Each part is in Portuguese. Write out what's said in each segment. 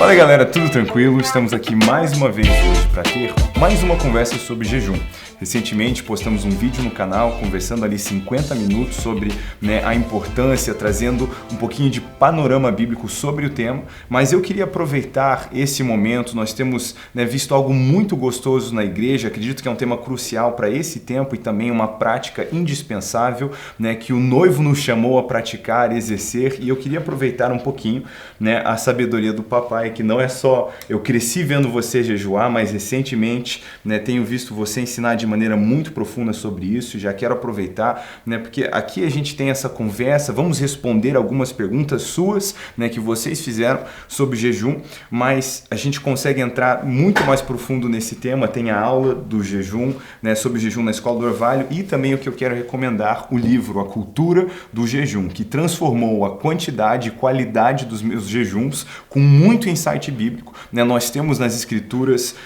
Fala galera, tudo tranquilo? Estamos aqui mais uma vez hoje para ter mais uma conversa sobre jejum. Recentemente postamos um vídeo no canal conversando ali 50 minutos sobre a importância, trazendo um pouquinho de panorama bíblico sobre o tema, mas eu queria aproveitar esse momento. Nós temos visto algo muito gostoso na igreja, acredito que é um tema crucial para esse tempo e também uma prática indispensável que o noivo nos chamou a praticar, exercer, e eu queria aproveitar um pouquinho a sabedoria do papai, que não é só eu cresci vendo você jejuar, mas recentemente tenho visto você ensinar de maneira muito profunda sobre isso. Já quero aproveitar, porque aqui a gente tem essa conversa, vamos responder algumas perguntas suas, que vocês fizeram sobre jejum, mas a gente consegue entrar muito mais profundo nesse tema. Tem a aula do jejum, sobre o jejum na Escola do Orvalho, e também o que eu quero recomendar, o livro A Cultura do Jejum, que transformou a quantidade e qualidade dos meus jejuns com muito insight bíblico. Nós temos nas escrituras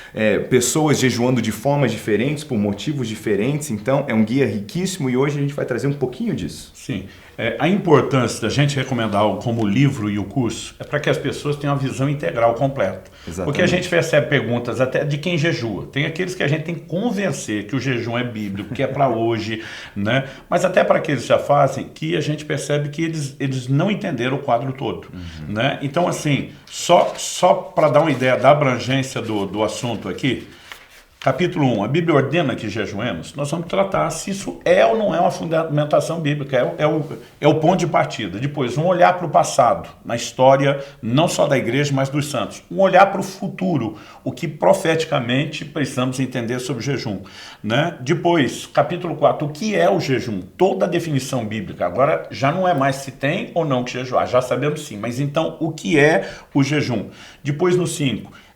pessoas jejuando de formas diferentes, por motivos diferentes, então é um guia riquíssimo e hoje a gente vai trazer um pouquinho disso. Sim, a importância da gente recomendar algo como o livro e o curso é para que as pessoas tenham uma visão integral completa. Exatamente. Porque a gente recebe perguntas até de quem jejua. Tem aqueles que a gente tem que convencer que o jejum é bíblico, que é para hoje, mas até para aqueles que já fazem, que a gente percebe que eles não entenderam o quadro todo. Então, assim, só para dar uma ideia da abrangência do assunto aqui, Capítulo 1, a Bíblia ordena que jejuemos. Nós vamos tratar se isso é ou não é uma fundamentação bíblica, é o ponto de partida. Depois, um olhar para o passado, na história não só da igreja, mas dos santos. Um olhar para o futuro, o que profeticamente precisamos entender sobre o jejum. Depois, capítulo 4, o que é o jejum? Toda a definição bíblica. Agora, já não é mais se tem ou não que jejuar, já sabemos sim, mas então, o que é o jejum? Depois, no 5,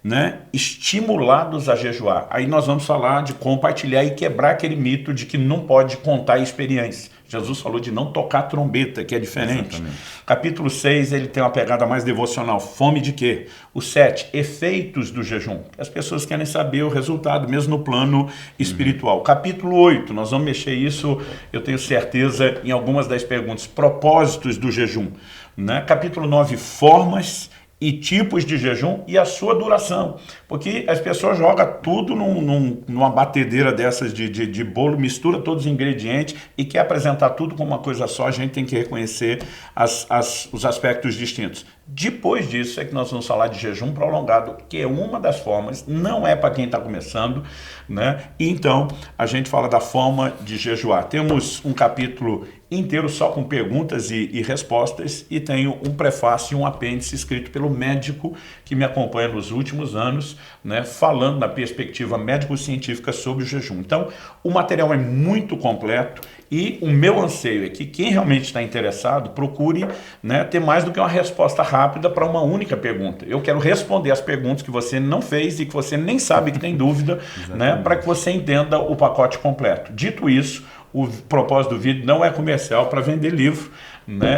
estimulados a jejuar. Aí nós vamos falar de compartilhar e quebrar aquele mito de que não pode contar experiência. Jesus falou de não tocar trombeta, que é diferente. Exatamente. Capítulo 6, ele tem uma pegada mais devocional. Fome de quê? O 7, efeitos do jejum. As pessoas querem saber o resultado, mesmo no plano espiritual. Capítulo 8, nós vamos mexer isso, eu tenho certeza, em algumas das perguntas. Propósitos do jejum. Capítulo 9, formas e tipos de jejum e a sua duração. Porque as pessoas jogam tudo numa batedeira dessas de bolo, mistura todos os ingredientes e quer apresentar tudo como uma coisa só. A gente tem que reconhecer os aspectos distintos. Depois disso é que nós vamos falar de jejum prolongado, que é uma das formas, não é para quem está começando, E então a gente fala da forma de jejuar. Temos um capítulo inteiro só com perguntas e respostas, e tenho um prefácio e um apêndice escrito pelo médico que me acompanha nos últimos anos, falando na perspectiva médico-científica sobre o jejum. Então, o material é muito completo e o meu anseio é que quem realmente está interessado procure ter mais do que uma resposta rápida para uma única pergunta. Eu quero responder as perguntas que você não fez e que você nem sabe que tem dúvida, para que você entenda o pacote completo. Dito isso, o propósito do vídeo não é comercial para vender livro,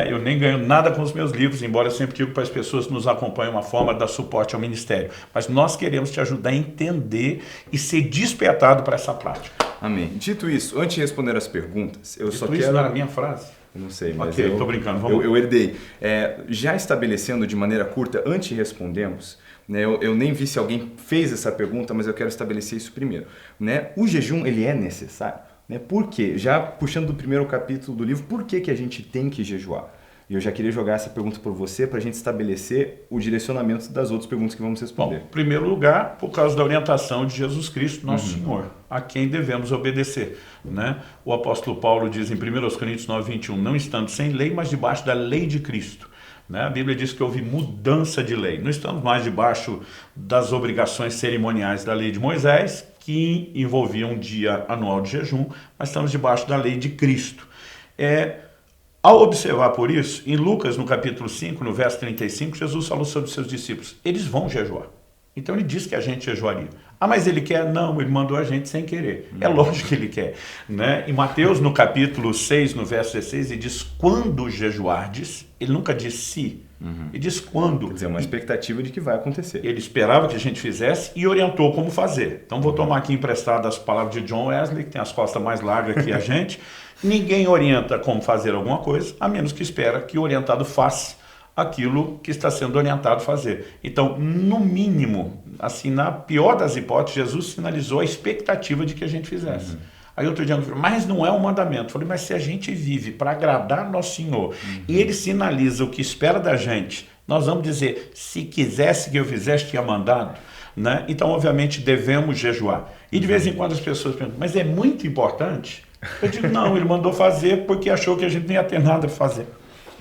Eu nem ganho nada com os meus livros, embora eu sempre digo para as pessoas que nos acompanham uma forma de dar suporte ao ministério. Mas nós queremos te ajudar a entender e ser despertado para essa prática. Amém. Dito isso, antes de responder as perguntas, eu só quero... Isso não era a minha frase? Eu não sei, mas ok, estou brincando, vamos. Eu herdei. Já estabelecendo de maneira curta, antes de respondermos, eu nem vi se alguém fez essa pergunta, mas eu quero estabelecer isso primeiro. O jejum, ele é necessário? Por quê? Já puxando do primeiro capítulo do livro, por que a gente tem que jejuar? E eu já queria jogar essa pergunta para você, para a gente estabelecer o direcionamento das outras perguntas que vamos responder. Bom, em primeiro lugar, por causa da orientação de Jesus Cristo, nosso Senhor, a quem devemos obedecer. O apóstolo Paulo diz em 1 Coríntios 9:21, não estando sem lei, mas debaixo da lei de Cristo. A Bíblia diz que houve mudança de lei. Não estamos mais debaixo das obrigações cerimoniais da lei de Moisés, que envolvia um dia anual de jejum, mas estamos debaixo da lei de Cristo. Ao observar por isso, em Lucas, no capítulo 5, no verso 35, Jesus falou sobre os seus discípulos. Eles vão jejuar. Então ele disse que a gente jejuaria. Mas ele quer? Não, ele mandou a gente sem querer. É lógico que ele quer. Em Mateus, no capítulo 6, no verso 16, ele diz, quando jejuardes, ele nunca diz se, ele diz quando. Quer dizer, uma expectativa de que vai acontecer. Ele esperava que a gente fizesse e orientou como fazer. Então vou tomar aqui emprestado as palavras de John Wesley, que tem as costas mais largas que a gente. Ninguém orienta como fazer alguma coisa, a menos que espera que o orientado faça aquilo que está sendo orientado a fazer. Então, no mínimo, assim, na pior das hipóteses, Jesus sinalizou a expectativa de que a gente fizesse. Aí outro dia eu falei, mas não é um mandamento. Eu falei, mas se a gente vive para agradar nosso Senhor, e Ele sinaliza o que espera da gente, nós vamos dizer, se quisesse que eu fizesse, tinha mandado. Né? Então, obviamente, devemos jejuar. E de vez em quando as pessoas perguntam, mas é muito importante? Eu digo, não, Ele mandou fazer porque achou que a gente não ia ter nada para fazer.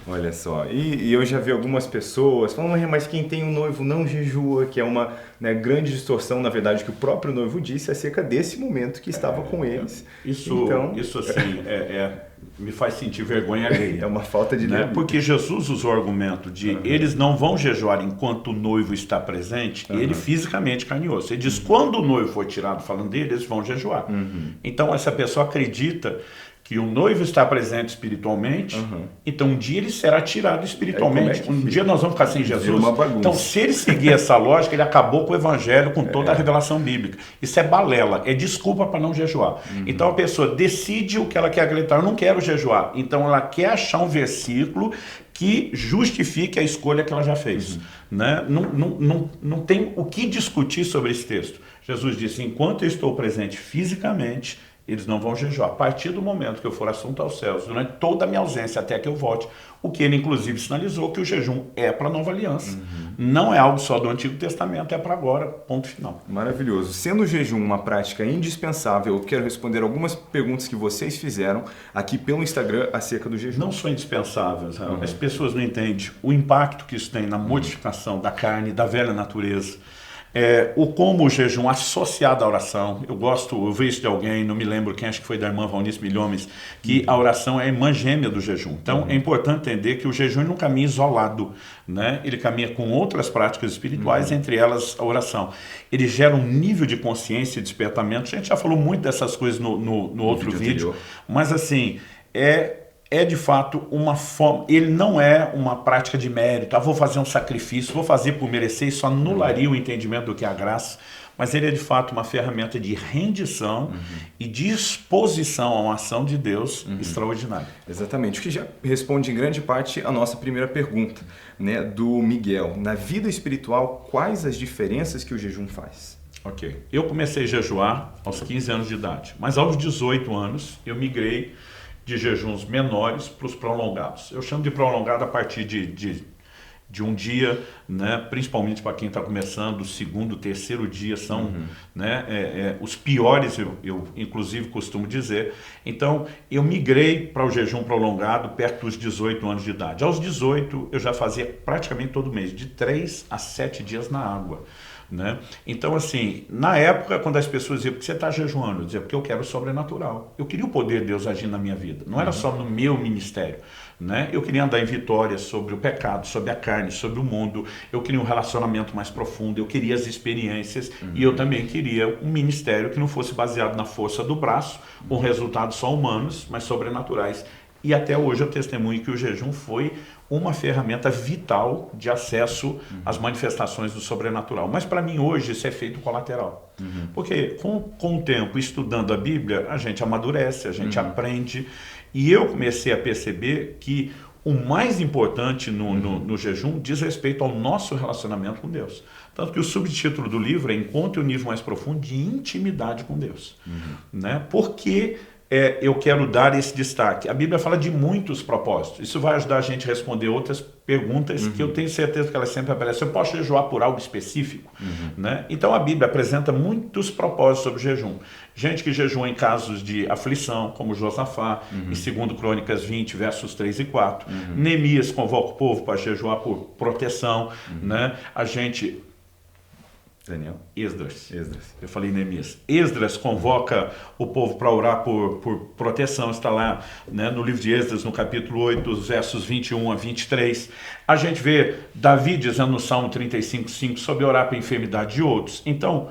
Olha só, e eu já vi algumas pessoas falando, mas quem tem um noivo não jejua, que é uma, né, grande distorção, na verdade, que o próprio noivo disse acerca desse momento que estava com eles. Isso assim, me faz sentir vergonha alheia. É uma falta de né? Porque Jesus usou o argumento de eles não vão jejuar enquanto o noivo está presente, e ele fisicamente carne e osso. Ele diz, quando o noivo for tirado, falando dele, eles vão jejuar. Então, essa pessoa acredita que o noivo está presente espiritualmente, então um dia ele será tirado espiritualmente. Um dia nós vamos ficar sem Jesus. Então, se ele seguir essa lógica, ele acabou com o evangelho, com toda a revelação bíblica. Isso é balela, é desculpa para não jejuar. Então a pessoa decide o que ela quer acreditar. Eu não quero jejuar. Então ela quer achar um versículo que justifique a escolha que ela já fez. Né? Não tem o que discutir sobre esse texto. Jesus disse, enquanto eu estou presente fisicamente, eles não vão jejuar. A partir do momento que eu for assunto aos céus, durante toda a minha ausência até que eu volte, o que ele inclusive sinalizou que o jejum é para a nova aliança. Não é algo só do Antigo Testamento, é para agora, ponto final. Maravilhoso. Sendo o jejum uma prática indispensável, eu quero responder algumas perguntas que vocês fizeram aqui pelo Instagram acerca do jejum. Não só indispensável, as pessoas não entendem o impacto que isso tem na modificação da carne, da velha natureza. Como o jejum associado à oração, eu vi isso de alguém, não me lembro quem, acho que foi da irmã Valnice Milhomes, que a oração é a irmã gêmea do jejum. Então é importante entender que o jejum não caminha isolado, né? Ele caminha com outras práticas espirituais, entre elas a oração. Ele gera um nível de consciência e despertamento. A gente já falou muito dessas coisas no outro vídeo, mas assim, é de fato uma forma, ele não é uma prática de mérito, vou fazer um sacrifício, vou fazer por merecer, isso anularia o entendimento do que é a graça, mas ele é de fato uma ferramenta de rendição e disposição a uma ação de Deus extraordinária. Exatamente, o que já responde em grande parte a nossa primeira pergunta, né, do Miguel. Na vida espiritual, quais as diferenças que o jejum faz? Ok, eu comecei a jejuar aos 15 anos de idade, mas aos 18 anos eu migrei de jejuns menores para os prolongados. Eu chamo de prolongado a partir de um dia, né, principalmente para quem está começando, o segundo, terceiro dia são os piores, eu inclusive costumo dizer. Então, eu migrei para o jejum prolongado perto dos 18 anos de idade. Aos 18, eu já fazia praticamente todo mês, de 3 a 7 dias na água. Né? Então, assim, na época, quando as pessoas diziam, por que você está jejuando? Eu dizia, porque eu quero o sobrenatural. Eu queria o poder de Deus agir na minha vida. Não era só no meu ministério. Né? Eu queria andar em vitória sobre o pecado, sobre a carne, sobre o mundo. Eu queria um relacionamento mais profundo. Eu queria as experiências. E eu também queria um ministério que não fosse baseado na força do braço, com resultados só humanos, mas sobrenaturais. E até hoje eu testemunho que o jejum foi uma ferramenta vital de acesso às manifestações do sobrenatural. Mas para mim hoje isso é efeito colateral. Porque com o tempo, estudando a Bíblia, a gente amadurece, a gente aprende. E eu comecei a perceber que o mais importante no jejum diz respeito ao nosso relacionamento com Deus. Tanto que o subtítulo do livro é Encontre o nível mais profundo de intimidade com Deus. Né? Porque eu quero dar esse destaque. A Bíblia fala de muitos propósitos. Isso vai ajudar a gente a responder outras perguntas que eu tenho certeza que elas sempre aparecem. Eu posso jejuar por algo específico? Né? Então a Bíblia apresenta muitos propósitos sobre o jejum. Gente que jejua em casos de aflição, como Josafá, em 2 Crônicas 20, versos 3 e 4. Neemias convoca o povo para jejuar por proteção. Né? A gente... Daniel? Esdras. Eu falei Neemias. Esdras convoca o povo para orar por proteção. Está lá, né, no livro de Esdras, no capítulo 8, os versos 21 a 23. A gente vê Davi dizendo no Salmo 35:5 sobre orar para a enfermidade de outros. Então,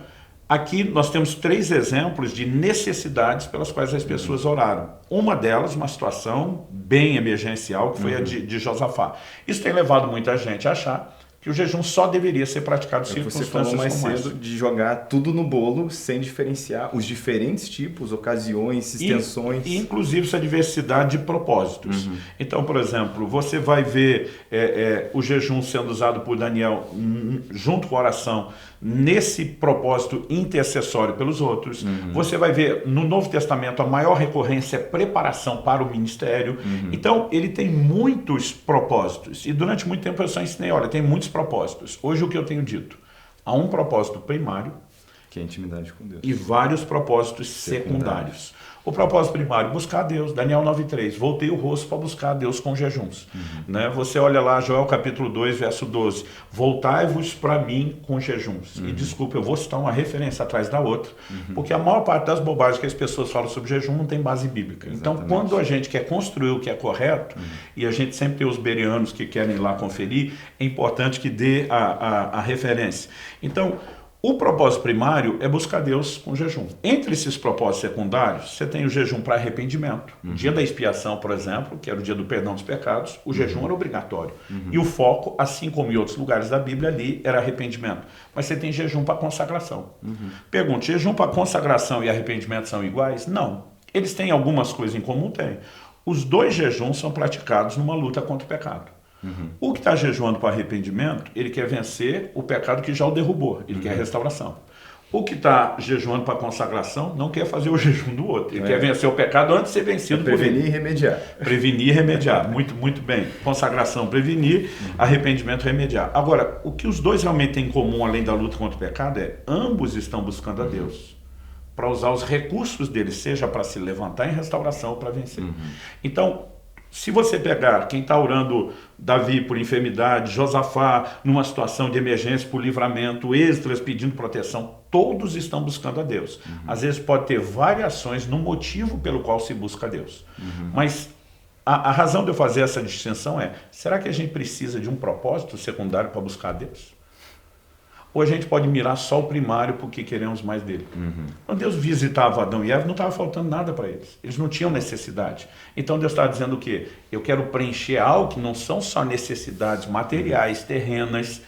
aqui nós temos 3 exemplos de necessidades pelas quais as pessoas oraram. Uma delas, uma situação bem emergencial, que foi a de Josafá. Isso tem levado muita gente a achar que o jejum só deveria ser praticado em circunstâncias como essa. Você falou mais cedo de jogar tudo no bolo sem diferenciar os diferentes tipos, ocasiões, extensões. E inclusive essa diversidade de propósitos. Então, por exemplo, você vai ver o jejum sendo usado por Daniel junto com a oração nesse propósito intercessório pelos outros. Você vai ver no Novo Testamento a maior recorrência é preparação para o ministério. Então, ele tem muitos propósitos. E durante muito tempo eu só ensinei, olha, tem muitos propósitos. Hoje o que eu tenho dito? Há um propósito primário, que é a intimidade com Deus, e vários propósitos secundários. O propósito primário, buscar a Deus. Daniel 9,3, voltei o rosto para buscar a Deus com jejuns. Né? Você olha lá, Joel capítulo 2, verso 12, voltai-vos para mim com jejuns. E desculpa, eu vou citar uma referência atrás da outra, porque a maior parte das bobagens que as pessoas falam sobre jejum não tem base bíblica. Exatamente. Então, quando a gente quer construir o que é correto, e a gente sempre tem os bereanos que querem ir lá conferir, é importante que dê a referência. Então, o propósito primário é buscar Deus com jejum. Entre esses propósitos secundários, você tem o jejum para arrependimento. O dia da expiação, por exemplo, que era o dia do perdão dos pecados, o jejum era obrigatório. E o foco, assim como em outros lugares da Bíblia ali, era arrependimento. Mas você tem jejum para consagração. Pergunta, jejum para consagração e arrependimento são iguais? Não. Eles têm algumas coisas em comum? Tem. Os dois jejuns são praticados numa luta contra o pecado. O que está jejuando para arrependimento, ele quer vencer o pecado que já o derrubou, ele quer restauração. O que está jejuando para consagração não quer fazer o jejum do outro, ele quer vencer o pecado antes de ser vencido por ele. Prevenir e remediar. Prevenir e remediar, muito, muito bem. Consagração, prevenir, arrependimento, remediar. Agora, o que os dois realmente têm em comum, além da luta contra o pecado, é ambos estão buscando a Deus para usar os recursos deles, seja para se levantar em restauração ou para vencer. Então, se você pegar quem está orando Davi por enfermidade, Josafá numa situação de emergência por livramento, Esdras pedindo proteção, todos estão buscando a Deus. Às vezes pode ter variações no motivo pelo qual se busca a Deus. Mas a razão de eu fazer essa distinção é, será que a gente precisa de um propósito secundário para buscar a Deus? Ou a gente pode mirar só o primário porque queremos mais dele. Quando Deus visitava Adão e Eva, não estava faltando nada para eles. Eles não tinham necessidade. Então Deus estava dizendo o quê? Eu quero preencher algo que não são só necessidades materiais, terrenas,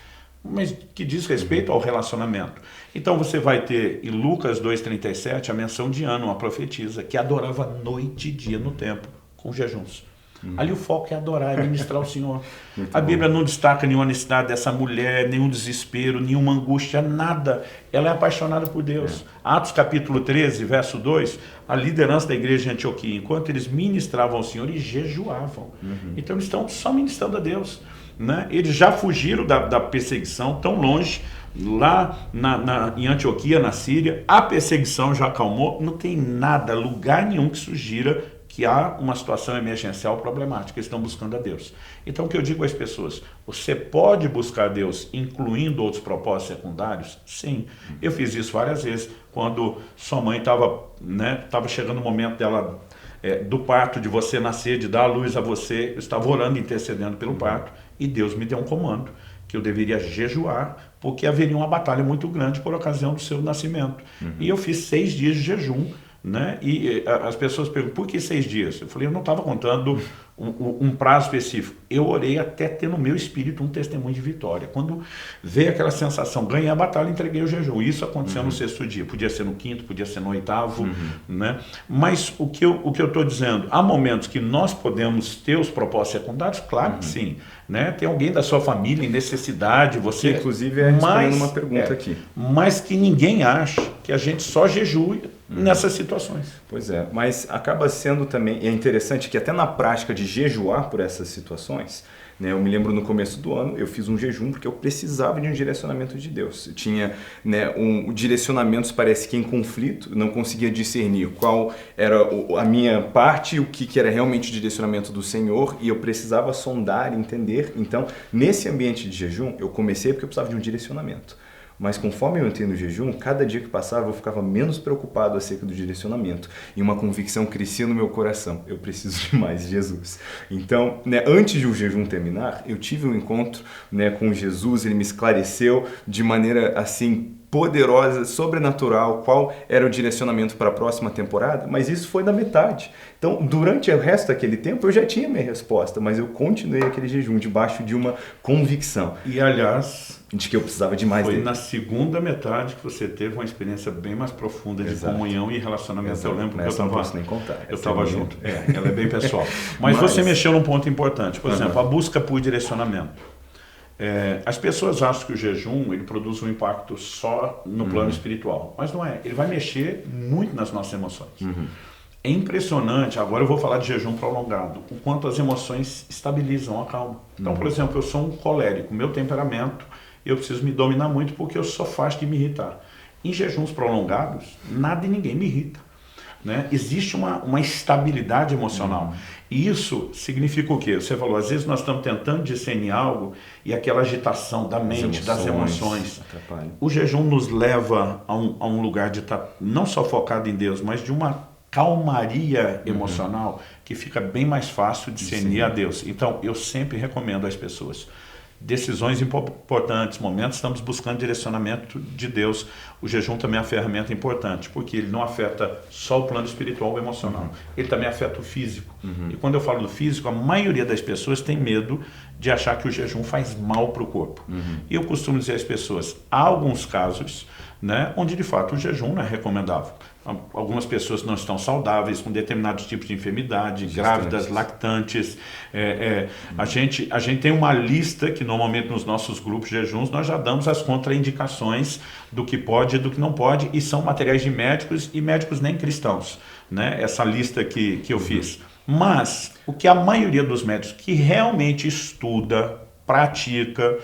mas que diz respeito ao relacionamento. Então você vai ter em Lucas 2,37 a menção de Ana, uma profetisa, que adorava noite e dia no templo, com jejuns. Ali o foco é adorar, é ministrar o Senhor. A Bíblia não destaca nenhuma necessidade dessa mulher, nenhum desespero, nenhuma angústia, nada. Ela é apaixonada por Deus. Atos capítulo 13, verso 2, a liderança da igreja de Antioquia, enquanto eles ministravam ao Senhor e jejuavam. Então eles estão só ministrando a Deus. Né? Eles já fugiram da perseguição tão longe, lá em Antioquia, na Síria, a perseguição já acalmou, não tem nada, lugar nenhum que sugira que há uma situação emergencial problemática, eles estão buscando a Deus. Então o que eu digo às pessoas, você pode buscar a Deus incluindo outros propósitos secundários? Sim, eu fiz isso várias vezes, quando sua mãe estava chegando o momento dela, do parto, de você nascer, de dar a luz a você, eu estava orando, intercedendo pelo parto, e Deus me deu um comando, que eu deveria jejuar, porque haveria uma batalha muito grande por ocasião do seu nascimento. E eu fiz 6 dias de jejum, né? E as pessoas perguntam, por que 6 dias? Eu falei, eu não estava contando um prazo específico. Eu orei até ter no meu espírito um testemunho de vitória. Quando veio aquela sensação, ganhei a batalha, entreguei o jejum. Isso aconteceu no 6º dia. Podia ser no 5º, podia ser no 8º, né? Mas o que eu estou dizendo, há momentos que nós podemos ter os propósitos secundários? Claro que sim. Né? Tem alguém da sua família em necessidade, você... Que, inclusive, respondendo uma pergunta aqui. Mas que ninguém acha que a gente só jejue nessas situações. Pois é, mas acaba sendo também, e é interessante que até na prática de jejuar por essas situações, né, eu me lembro no começo do ano, eu fiz um jejum porque eu precisava de um direcionamento de Deus. Eu tinha, né, direcionamentos, parece que em conflito, não conseguia discernir qual era a minha parte e o que era realmente o direcionamento do Senhor, e eu precisava sondar, entender. Então, nesse ambiente de jejum, eu comecei porque eu precisava de um direcionamento. Mas conforme eu entrei no jejum, cada dia que passava eu ficava menos preocupado acerca do direcionamento. E uma convicção crescia no meu coração. Eu preciso de mais de Jesus. Então, né, antes de o jejum terminar, eu tive um encontro, né, com Jesus. Ele me esclareceu de maneira assim poderosa, sobrenatural, qual era o direcionamento para a próxima temporada, mas isso foi na metade. Então, durante o resto daquele tempo, eu já tinha minha resposta, mas eu continuei aquele jejum debaixo de uma convicção. E, aliás, de que eu precisava de mais foi dele. Na segunda metade que você teve uma experiência bem mais profunda de comunhão e relacionamento. Exato. Eu lembro que eu não posso nem contar. Eu estava junto. Ela é bem pessoal. Mas você mexeu num ponto importante. Por exemplo, a busca por direcionamento. As pessoas acham que o jejum ele produz um impacto só no plano espiritual, mas não é. Ele vai mexer muito nas nossas emoções. É impressionante, agora eu vou falar de jejum prolongado, o quanto as emoções estabilizam a calma. Então, por exemplo, eu sou um colérico, meu temperamento, eu preciso me dominar muito porque eu sou fácil de me irritar. Em jejuns prolongados, nada e ninguém me irrita. Né? Existe uma estabilidade emocional. E isso significa o quê? Você falou, às vezes nós estamos tentando discernir algo e aquela agitação da mente, das emoções. O jejum nos leva a um lugar de estar não só focado em Deus, mas de uma calmaria emocional que fica bem mais fácil discernir a Deus. Então, eu sempre recomendo às pessoas decisões importantes, momentos estamos buscando direcionamento de Deus. O jejum também é uma ferramenta importante, porque ele não afeta só o plano espiritual ou emocional, ele também afeta o físico. E quando eu falo do físico, a maioria das pessoas tem medo de achar que o jejum faz mal para o corpo. E eu costumo dizer às pessoas, há alguns casos, né, onde de fato o jejum não é recomendável. Algumas pessoas não estão saudáveis, com determinados tipos de enfermidade, grávidas, lactantes. A gente tem uma lista que normalmente nos nossos grupos de jejuns nós já damos as contraindicações do que pode e do que não pode, e são materiais de médicos e médicos nem cristãos, né? Essa lista que eu fiz. Mas o que a maioria dos médicos que realmente estuda, pratica,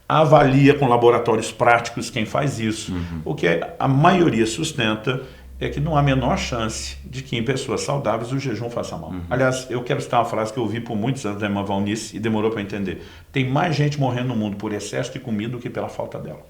avalia com laboratórios práticos quem faz isso, o que a maioria sustenta é que não há a menor chance de que em pessoas saudáveis o jejum faça mal. Aliás, eu quero citar uma frase que eu ouvi por muitos anos da irmã Valnice e demorou para entender. Tem mais gente morrendo no mundo por excesso de comida do que pela falta dela.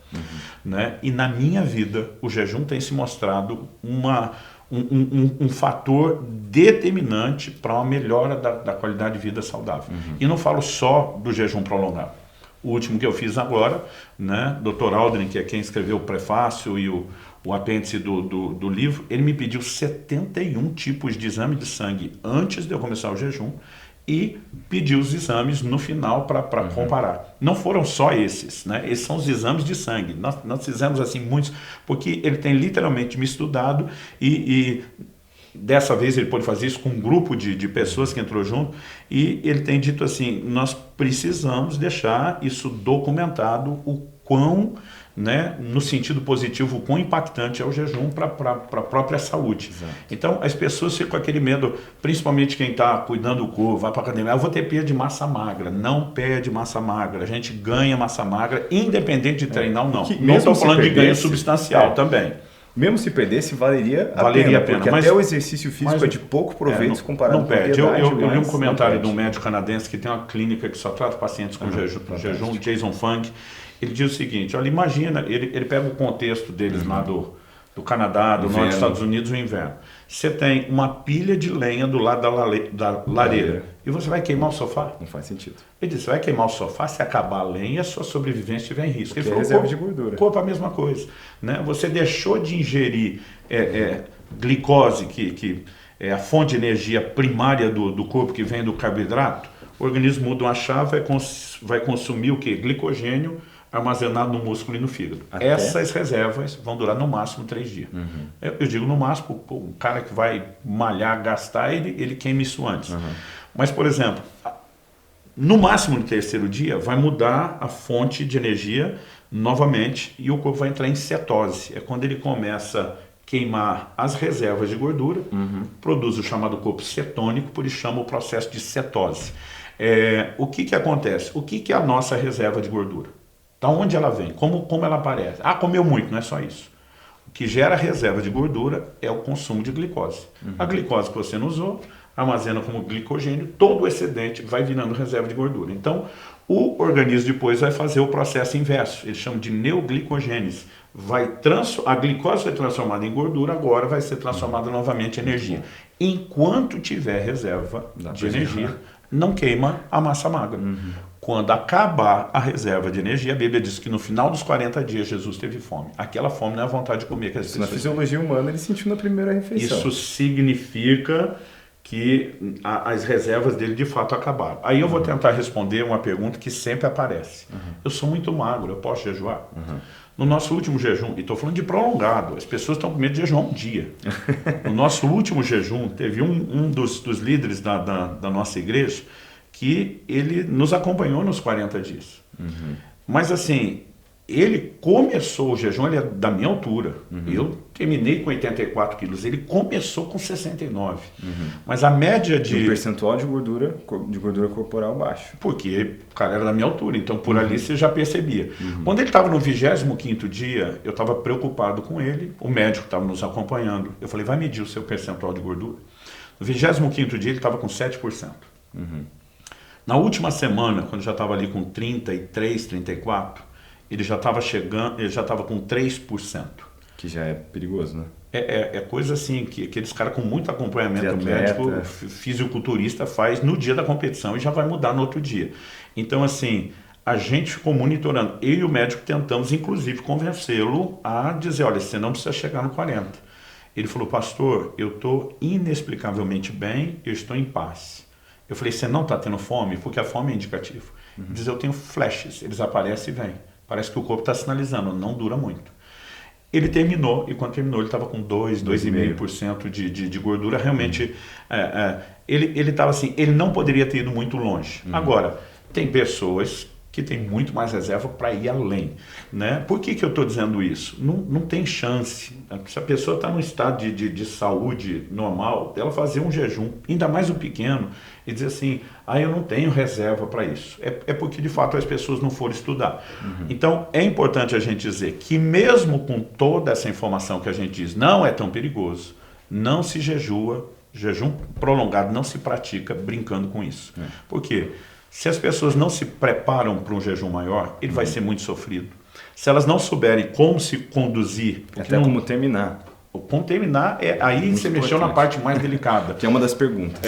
Né? E na minha vida, o jejum tem se mostrado um fator determinante para uma melhora da qualidade de vida saudável. E não falo só do jejum prolongado. O último que eu fiz agora, né, Dr. Aldrin, que é quem escreveu o prefácio e o apêndice do livro, ele me pediu 71 tipos de exame de sangue antes de eu começar o jejum e pediu os exames no final para comparar. Não foram só esses, né? Esses são os exames de sangue. Nós fizemos assim muitos, porque ele tem literalmente me estudado e dessa vez ele pôde fazer isso com um grupo de pessoas que entrou junto, e ele tem dito assim, nós precisamos deixar isso documentado, o quão, né, no sentido positivo, o quão impactante é o jejum para a própria saúde. Então as pessoas ficam com aquele medo, principalmente quem está cuidando do corpo, vai para a academia, eu vou ter perda de massa magra. Não perde massa magra, a gente ganha massa magra, independente de treinar ou não. Não estou falando de ganho substancial também. Mesmo se perdesse, valeria a pena, porque mas, até o exercício físico é de pouco proveito comparado com a piedade. Eu li um comentário de um médico canadense que tem uma clínica que só trata pacientes com jejum, Jason Fung. Ele diz o seguinte, olha, imagina, ele pega o contexto deles lá do Canadá, do norte dos Estados Unidos, no inverno. Você tem uma pilha de lenha do lado da lareira e você vai queimar o sofá? Não faz sentido. Ele disse, você vai queimar o sofá se acabar a lenha, a sua sobrevivência estiver em risco. Ele falou, reserva de gordura. O corpo é a mesma coisa. Né? Você deixou de ingerir glicose, que é a fonte de energia primária do corpo, que vem do carboidrato, o organismo muda uma chave, vai consumir o quê? Glicogênio, armazenado no músculo e no fígado. Essas reservas vão durar no máximo 3 dias. Eu digo no máximo, o cara que vai malhar, gastar, ele queima isso antes. Mas, por exemplo, no máximo no 3º dia, vai mudar a fonte de energia novamente e o corpo vai entrar em cetose. É quando ele começa a queimar as reservas de gordura, produz o chamado corpo cetônico, por isso chama o processo de cetose. O que acontece? O que é a nossa reserva de gordura? Da onde ela vem? Como ela aparece? Comeu muito, não é só isso. O que gera reserva de gordura é o consumo de glicose. A glicose que você não usou, armazena como glicogênio, todo o excedente vai virando reserva de gordura. Então, o organismo depois vai fazer o processo inverso, eles chamam de neoglicogênese. A glicose foi transformada em gordura, agora vai ser transformada novamente em energia. Enquanto tiver reserva de energia, não queima a massa magra. Quando acabar a reserva de energia, a Bíblia diz que no final dos 40 dias Jesus teve fome. Aquela fome não é a vontade de comer que as pessoas... Na fisiologia humana ele sentiu na primeira refeição. Isso significa que as reservas dele de fato acabaram. Aí eu vou tentar responder uma pergunta que sempre aparece. Eu sou muito magro, eu posso jejuar? No nosso último jejum, e estou falando de prolongado, as pessoas estão com medo de jejuar um dia. No nosso último jejum, teve um dos líderes da nossa igreja que ele nos acompanhou nos 40 dias. Mas assim, ele começou o jejum, ele é da minha altura. Eu terminei com 84 quilos, ele começou com 69. Mas a média de... Um percentual de gordura corporal baixo. Porque o cara era da minha altura, então por ali você já percebia. Quando ele estava no 25º dia, eu estava preocupado com ele, o médico estava nos acompanhando. Eu falei, vai medir o seu percentual de gordura. No 25º dia ele estava com 7%. Na última semana, quando já estava ali com 33, 34, ele já estava chegando, ele já estava com 3%. Que já é perigoso, né? É coisa assim, que aqueles caras com muito acompanhamento médico, fisiculturista faz no dia da competição e já vai mudar no outro dia. Então assim, a gente ficou monitorando, eu e o médico tentamos inclusive convencê-lo a dizer, olha, você não precisa chegar no 40. Ele falou, pastor, eu estou inexplicavelmente bem, eu estou em paz. Eu falei, você não está tendo fome? Porque a fome é indicativo. Ele diz, eu tenho flashes, eles aparecem e vêm. Parece que o corpo está sinalizando, não dura muito. Ele terminou, e quando terminou ele estava com 2,5% de gordura. Realmente, ele estava assim, ele não poderia ter ido muito longe. Agora, tem pessoas que têm muito mais reserva para ir além. Né? Por que eu estou dizendo isso? Não tem chance. Se a pessoa está num estado de saúde normal, ela fazer um jejum, ainda mais o pequeno, e dizer assim, eu não tenho reserva para isso. É porque, de fato, as pessoas não foram estudar. Então, é importante a gente dizer que mesmo com toda essa informação que a gente diz, não é tão perigoso, não se jejua, jejum prolongado não se pratica brincando com isso. Por quê? Se as pessoas não se preparam para um jejum maior, ele vai ser muito sofrido. Se elas não souberem como se conduzir... Até como terminar. Como terminar, aí muito você mexeu na parte mais delicada. Que é uma das perguntas.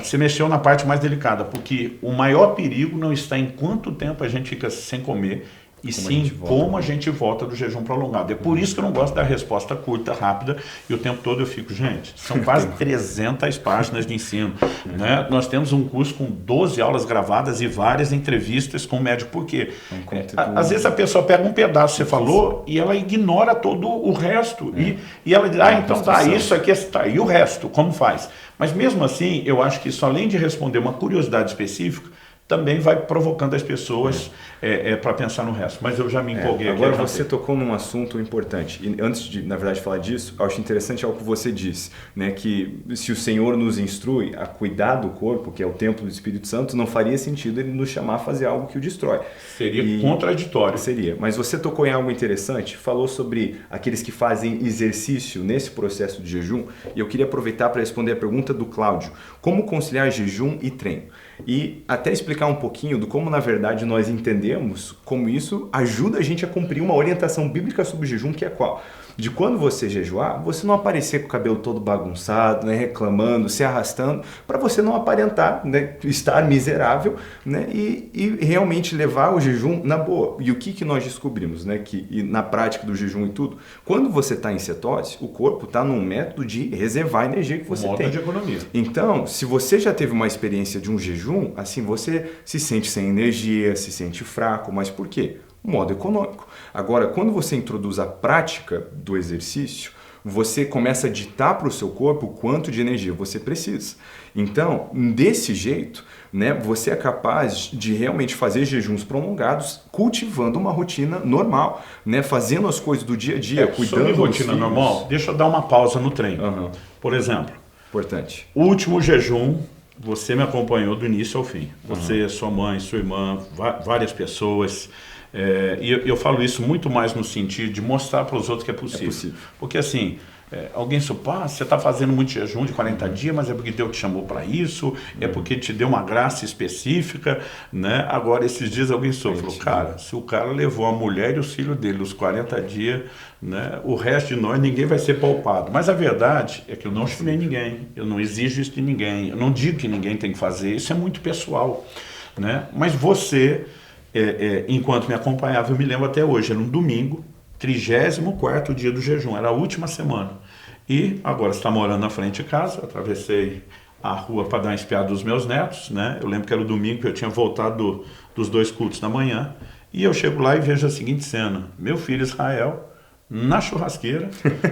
Você mexeu na parte mais delicada, porque o maior perigo não está em quanto tempo a gente fica sem comer, e sim como a gente volta do jejum prolongado. É por isso que eu não gosto da resposta curta, rápida, e o tempo todo eu fico, gente, são quase 300 páginas de ensino. Né? Nós temos um curso com 12 aulas gravadas e várias entrevistas com o médico. Por quê? Às vezes a pessoa pega um pedaço que você falou e ela ignora todo o resto. E ela diz, então tá, isso aqui está. E o resto, como faz? Mas mesmo assim, eu acho que isso, além de responder uma curiosidade específica, também vai provocando as pessoas para pensar no resto. Mas eu já me empolguei aqui. Agora você tocou num assunto importante. E antes de, na verdade, falar disso, eu acho interessante algo que você disse, né? Que se o Senhor nos instrui a cuidar do corpo, que é o templo do Espírito Santo, não faria sentido ele nos chamar a fazer algo que o destrói. Seria contraditório. Seria. Mas você tocou em algo interessante, falou sobre aqueles que fazem exercício nesse processo de jejum, e eu queria aproveitar para responder a pergunta do Cláudio. Como conciliar jejum e treino? E até explicar um pouquinho do como, na verdade, nós entendemos como isso ajuda a gente a cumprir uma orientação bíblica sobre o jejum, que é qual? De quando você jejuar, você não aparecer com o cabelo todo bagunçado, né, reclamando, se arrastando, para você não aparentar, né, estar miserável, né, e realmente levar o jejum na boa. E o que nós descobrimos, né, que na prática do jejum e tudo, quando você está em cetose, o corpo está num método de reservar a energia que você tem. De economia. Então, se você já teve uma experiência de um jejum, assim, você se sente sem energia, se sente fraco, mas por quê? Modo econômico. Agora, quando você introduz a prática do exercício, você começa a ditar para o seu corpo o quanto de energia você precisa. Então, desse jeito, né, você é capaz de realmente fazer jejuns prolongados, cultivando uma rotina normal, né, fazendo as coisas do dia a dia, cuidando sobre rotina normal, deixa eu dar uma pausa no treino. Por exemplo, importante. O último jejum, você me acompanhou do início ao fim. Você, sua mãe, sua irmã, várias pessoas... E eu falo isso muito mais no sentido de mostrar para os outros que é possível. Porque assim, alguém supõe, você está fazendo muito jejum de 40 dias, mas é porque Deus te chamou para isso, é porque te deu uma graça específica, né? Agora, esses dias alguém falou, cara, se o cara levou a mulher e os filhos dele os 40 dias, né, o resto de nós, ninguém vai ser poupado. Mas a verdade é que eu não chamei ninguém, eu não exijo isso de ninguém, eu não digo que ninguém tem que fazer, isso é muito pessoal. né? Mas você, enquanto me acompanhava, eu me lembro até hoje, era um domingo, 34º dia do jejum, era a última semana. E agora você está morando na frente de casa, eu atravessei a rua para dar uma espiada dos meus netos, né? Eu lembro que era o domingo que eu tinha voltado dos 2 cultos da manhã, e eu chego lá e vejo a seguinte cena: meu filho Israel na churrasqueira,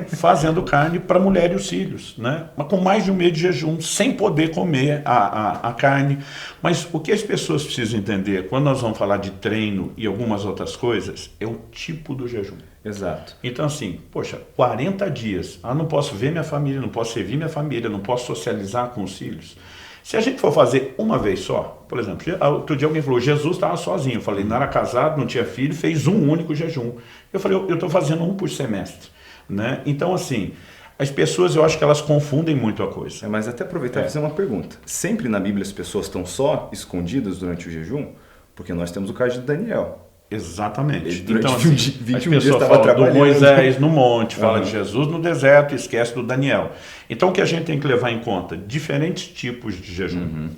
fazendo carne para a mulher e os filhos, né? Mas com mais de um mês de jejum, sem poder comer a carne. Mas o que as pessoas precisam entender, quando nós vamos falar de treino e algumas outras coisas, é o tipo do jejum. Exato. Então assim, poxa, 40 dias, não posso ver minha família, não posso servir minha família, não posso socializar com os filhos. Se a gente for fazer uma vez só, por exemplo, outro dia alguém falou, Jesus estava sozinho. Eu falei, não era casado, não tinha filho, fez um único jejum. Eu falei, eu estou fazendo um por semestre, né? Então assim, as pessoas, eu acho que elas confundem muito a coisa. Mas até aproveitar e fazer uma pergunta. Sempre na Bíblia as pessoas estão só escondidas durante o jejum? Porque nós temos o caso de Daniel. Ele, durante então, assim, 21 dias estava trabalhando. Do Moisés no monte, fala de Jesus no deserto, esquece do Daniel. Então o que a gente tem que levar em conta? Diferentes tipos de jejum,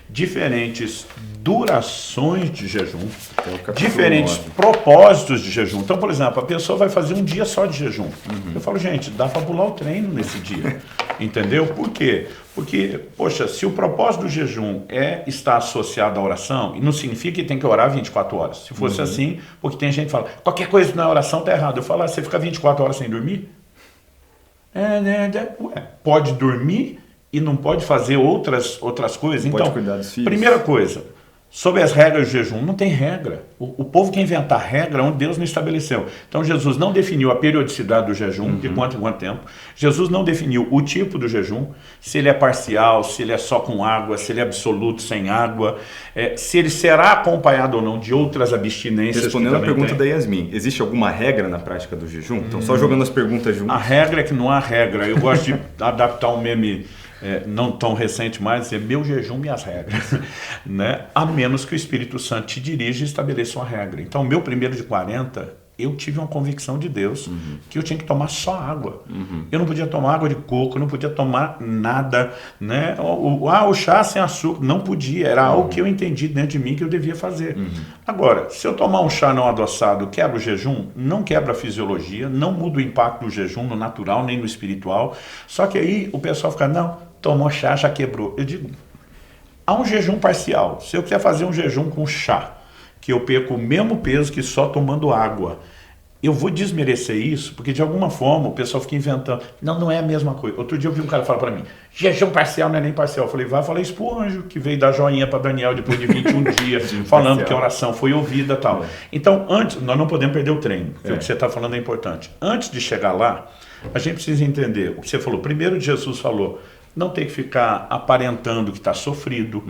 diferentes durações de jejum, diferentes propósitos de jejum. Então, por exemplo, a pessoa vai fazer um dia só de jejum. Eu falo, gente, dá para pular o treino nesse dia. Entendeu? Por quê? Porque, poxa, se o propósito do jejum estar associado à oração, e não significa que tem que orar 24 horas. Se fosse assim, porque tem gente que fala, qualquer coisa na oração está errado. Eu falo, você fica 24 horas sem dormir? Pode dormir e não pode fazer outras coisas. Pode então, cuidar dos filhos. Primeira coisa, sobre as regras do jejum, não tem regra. O povo quer inventar regra onde Deus não estabeleceu. Então Jesus não definiu a periodicidade do jejum, de quanto em quanto tempo. Jesus não definiu o tipo do jejum, se ele é parcial, se ele é só com água, se ele é absoluto, sem água, se ele será acompanhado ou não de outras abstinências. Respondendo a pergunta da Yasmin, existe alguma regra na prática do jejum? Então só jogando as perguntas juntas. A regra é que não há regra. Eu gosto de adaptar um meme não tão recente mais, é meu jejum, minhas regras, né? A menos que o Espírito Santo te dirija e estabeleça uma regra. Então, o meu primeiro de 40, eu tive uma convicção de Deus que eu tinha que tomar só água. Eu não podia tomar água de coco, eu não podia tomar nada, né? O chá sem açúcar, não podia, era algo que eu entendi dentro de mim que eu devia fazer. Agora, se eu tomar um chá não adoçado, quebra o jejum, não quebra a fisiologia, não muda o impacto do jejum no natural nem no espiritual, só que aí o pessoal fica, não, tomou chá, já quebrou. Eu digo, há um jejum parcial. Se eu quiser fazer um jejum com chá, que eu perco o mesmo peso que só tomando água, eu vou desmerecer isso, porque de alguma forma o pessoal fica inventando. Não é a mesma coisa. Outro dia eu vi um cara falar para mim, jejum parcial não é nem parcial. Eu falei, falei isso pro anjo, que veio dar joinha para Daniel depois de 21 dias, falando que a oração foi ouvida e tal. Então, antes, nós não podemos perder o treino, porque o que você está falando é importante. Antes de chegar lá, a gente precisa entender o que você falou. Primeiro, Jesus falou, não tem que ficar aparentando que está sofrido.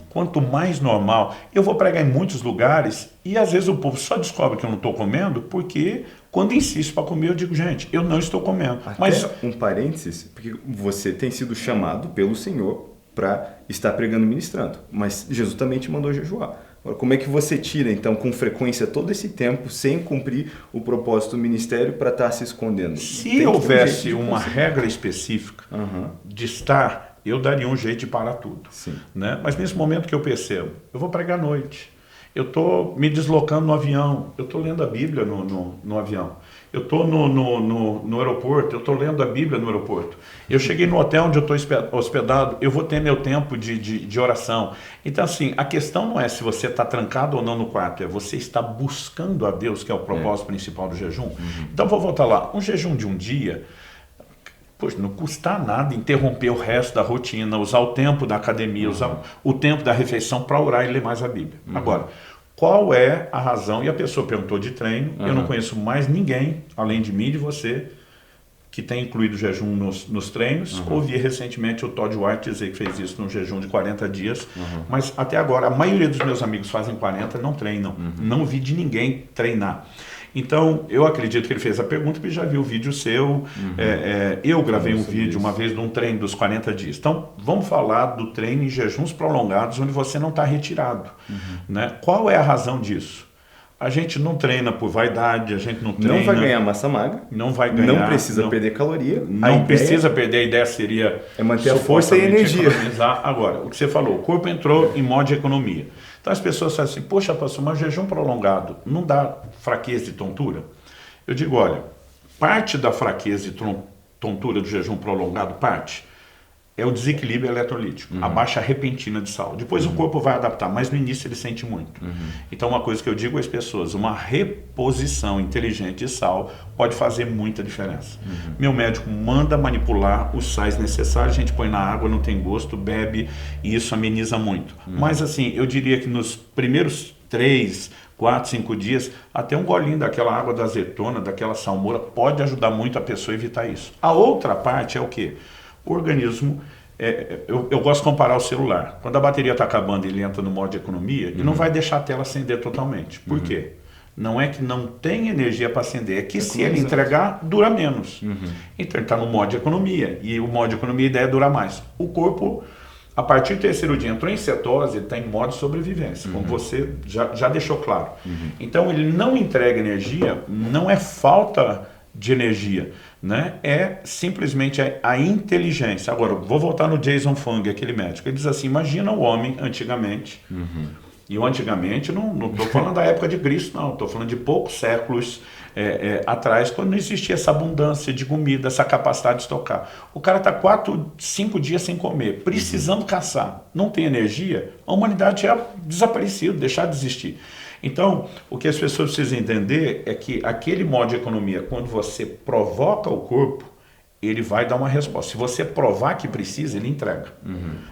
Quanto mais normal. Eu vou pregar em muitos lugares e às vezes o povo só descobre que eu não estou comendo porque quando insisto para comer eu digo, gente, eu não estou comendo. Mas um parênteses, porque você tem sido chamado pelo Senhor para estar pregando e ministrando, mas Jesus também te mandou jejuar. Agora, como é que você tira, então, com frequência todo esse tempo sem cumprir o propósito do ministério para estar se escondendo? Se houvesse uma regra específica de estar, eu daria um jeito de parar tudo. Né? Mas nesse momento que eu percebo, eu vou pregar à noite, eu estou me deslocando no avião, eu estou lendo a Bíblia no avião, eu estou no aeroporto, eu estou lendo a Bíblia no aeroporto, eu cheguei no hotel onde eu estou hospedado, eu vou ter meu tempo de oração. Então assim, a questão não é se você está trancado ou não no quarto, é você está buscando a Deus, que é o propósito principal do jejum. Então vou voltar lá, um jejum de um dia, poxa, não custa nada interromper o resto da rotina, usar o tempo da academia, usar o tempo da refeição para orar e ler mais a Bíblia. Agora, qual é a razão? E a pessoa perguntou de treino, eu não conheço mais ninguém, além de mim e de você, que tem incluído jejum nos treinos. Ouvi recentemente o Todd White dizer que fez isso num jejum de 40 dias, mas até agora a maioria dos meus amigos fazem 40, não treinam, não vi de ninguém treinar. Então, eu acredito que ele fez a pergunta porque já viu o vídeo seu. Eu gravei um vídeo uma vez de um treino dos 40 dias. Então, vamos falar do treino em jejuns prolongados, onde você não está retirado. Né? Qual é a razão disso? A gente não treina por vaidade, a gente não treina... Não vai ganhar massa magra. Não vai ganhar... Não precisa perder caloria. Não precisa perder, a ideia seria... É manter a força e a energia. Agora, o que você falou, o corpo entrou em modo de economia. Então as pessoas falam assim, poxa, pastor, mas jejum prolongado não dá fraqueza e tontura? Eu digo, olha, parte da fraqueza e tontura do jejum prolongado, é o desequilíbrio eletrolítico, a baixa repentina de sal. Depois o corpo vai adaptar, mas no início ele sente muito. Então uma coisa que eu digo às pessoas, uma reposição inteligente de sal pode fazer muita diferença. Meu médico manda manipular os sais necessários, a gente põe na água, não tem gosto, bebe e isso ameniza muito. Mas assim, eu diria que nos primeiros 3, 4, 5 dias, até um golinho daquela água da azeitona, daquela salmoura, pode ajudar muito a pessoa a evitar isso. A outra parte é o quê? O organismo, eu gosto de comparar o celular. Quando a bateria está acabando e ele entra no modo de economia, ele não vai deixar a tela acender totalmente. Por quê? Não é que não tem energia para acender, é que se ele entregar, dura menos. Então ele está no modo de economia, e o modo de economia, a ideia é durar mais. O corpo, a partir do terceiro dia, entrou em cetose, ele está em modo de sobrevivência, como você já deixou claro. Então ele não entrega energia, não é falta de energia, né? É simplesmente a inteligência. Agora, vou voltar no Jason Fung, aquele médico. Ele diz assim, imagina o homem antigamente, e o antigamente, não estou falando da época de Cristo, não, estou falando de poucos séculos atrás, quando não existia essa abundância de comida, essa capacidade de estocar. O cara está 4, 5 dias sem comer, precisando caçar, não tem energia, a humanidade tinha desaparecido, deixar de existir. Então, o que as pessoas precisam entender é que aquele modo de economia, quando você provoca o corpo, ele vai dar uma resposta. Se você provar que precisa, ele entrega.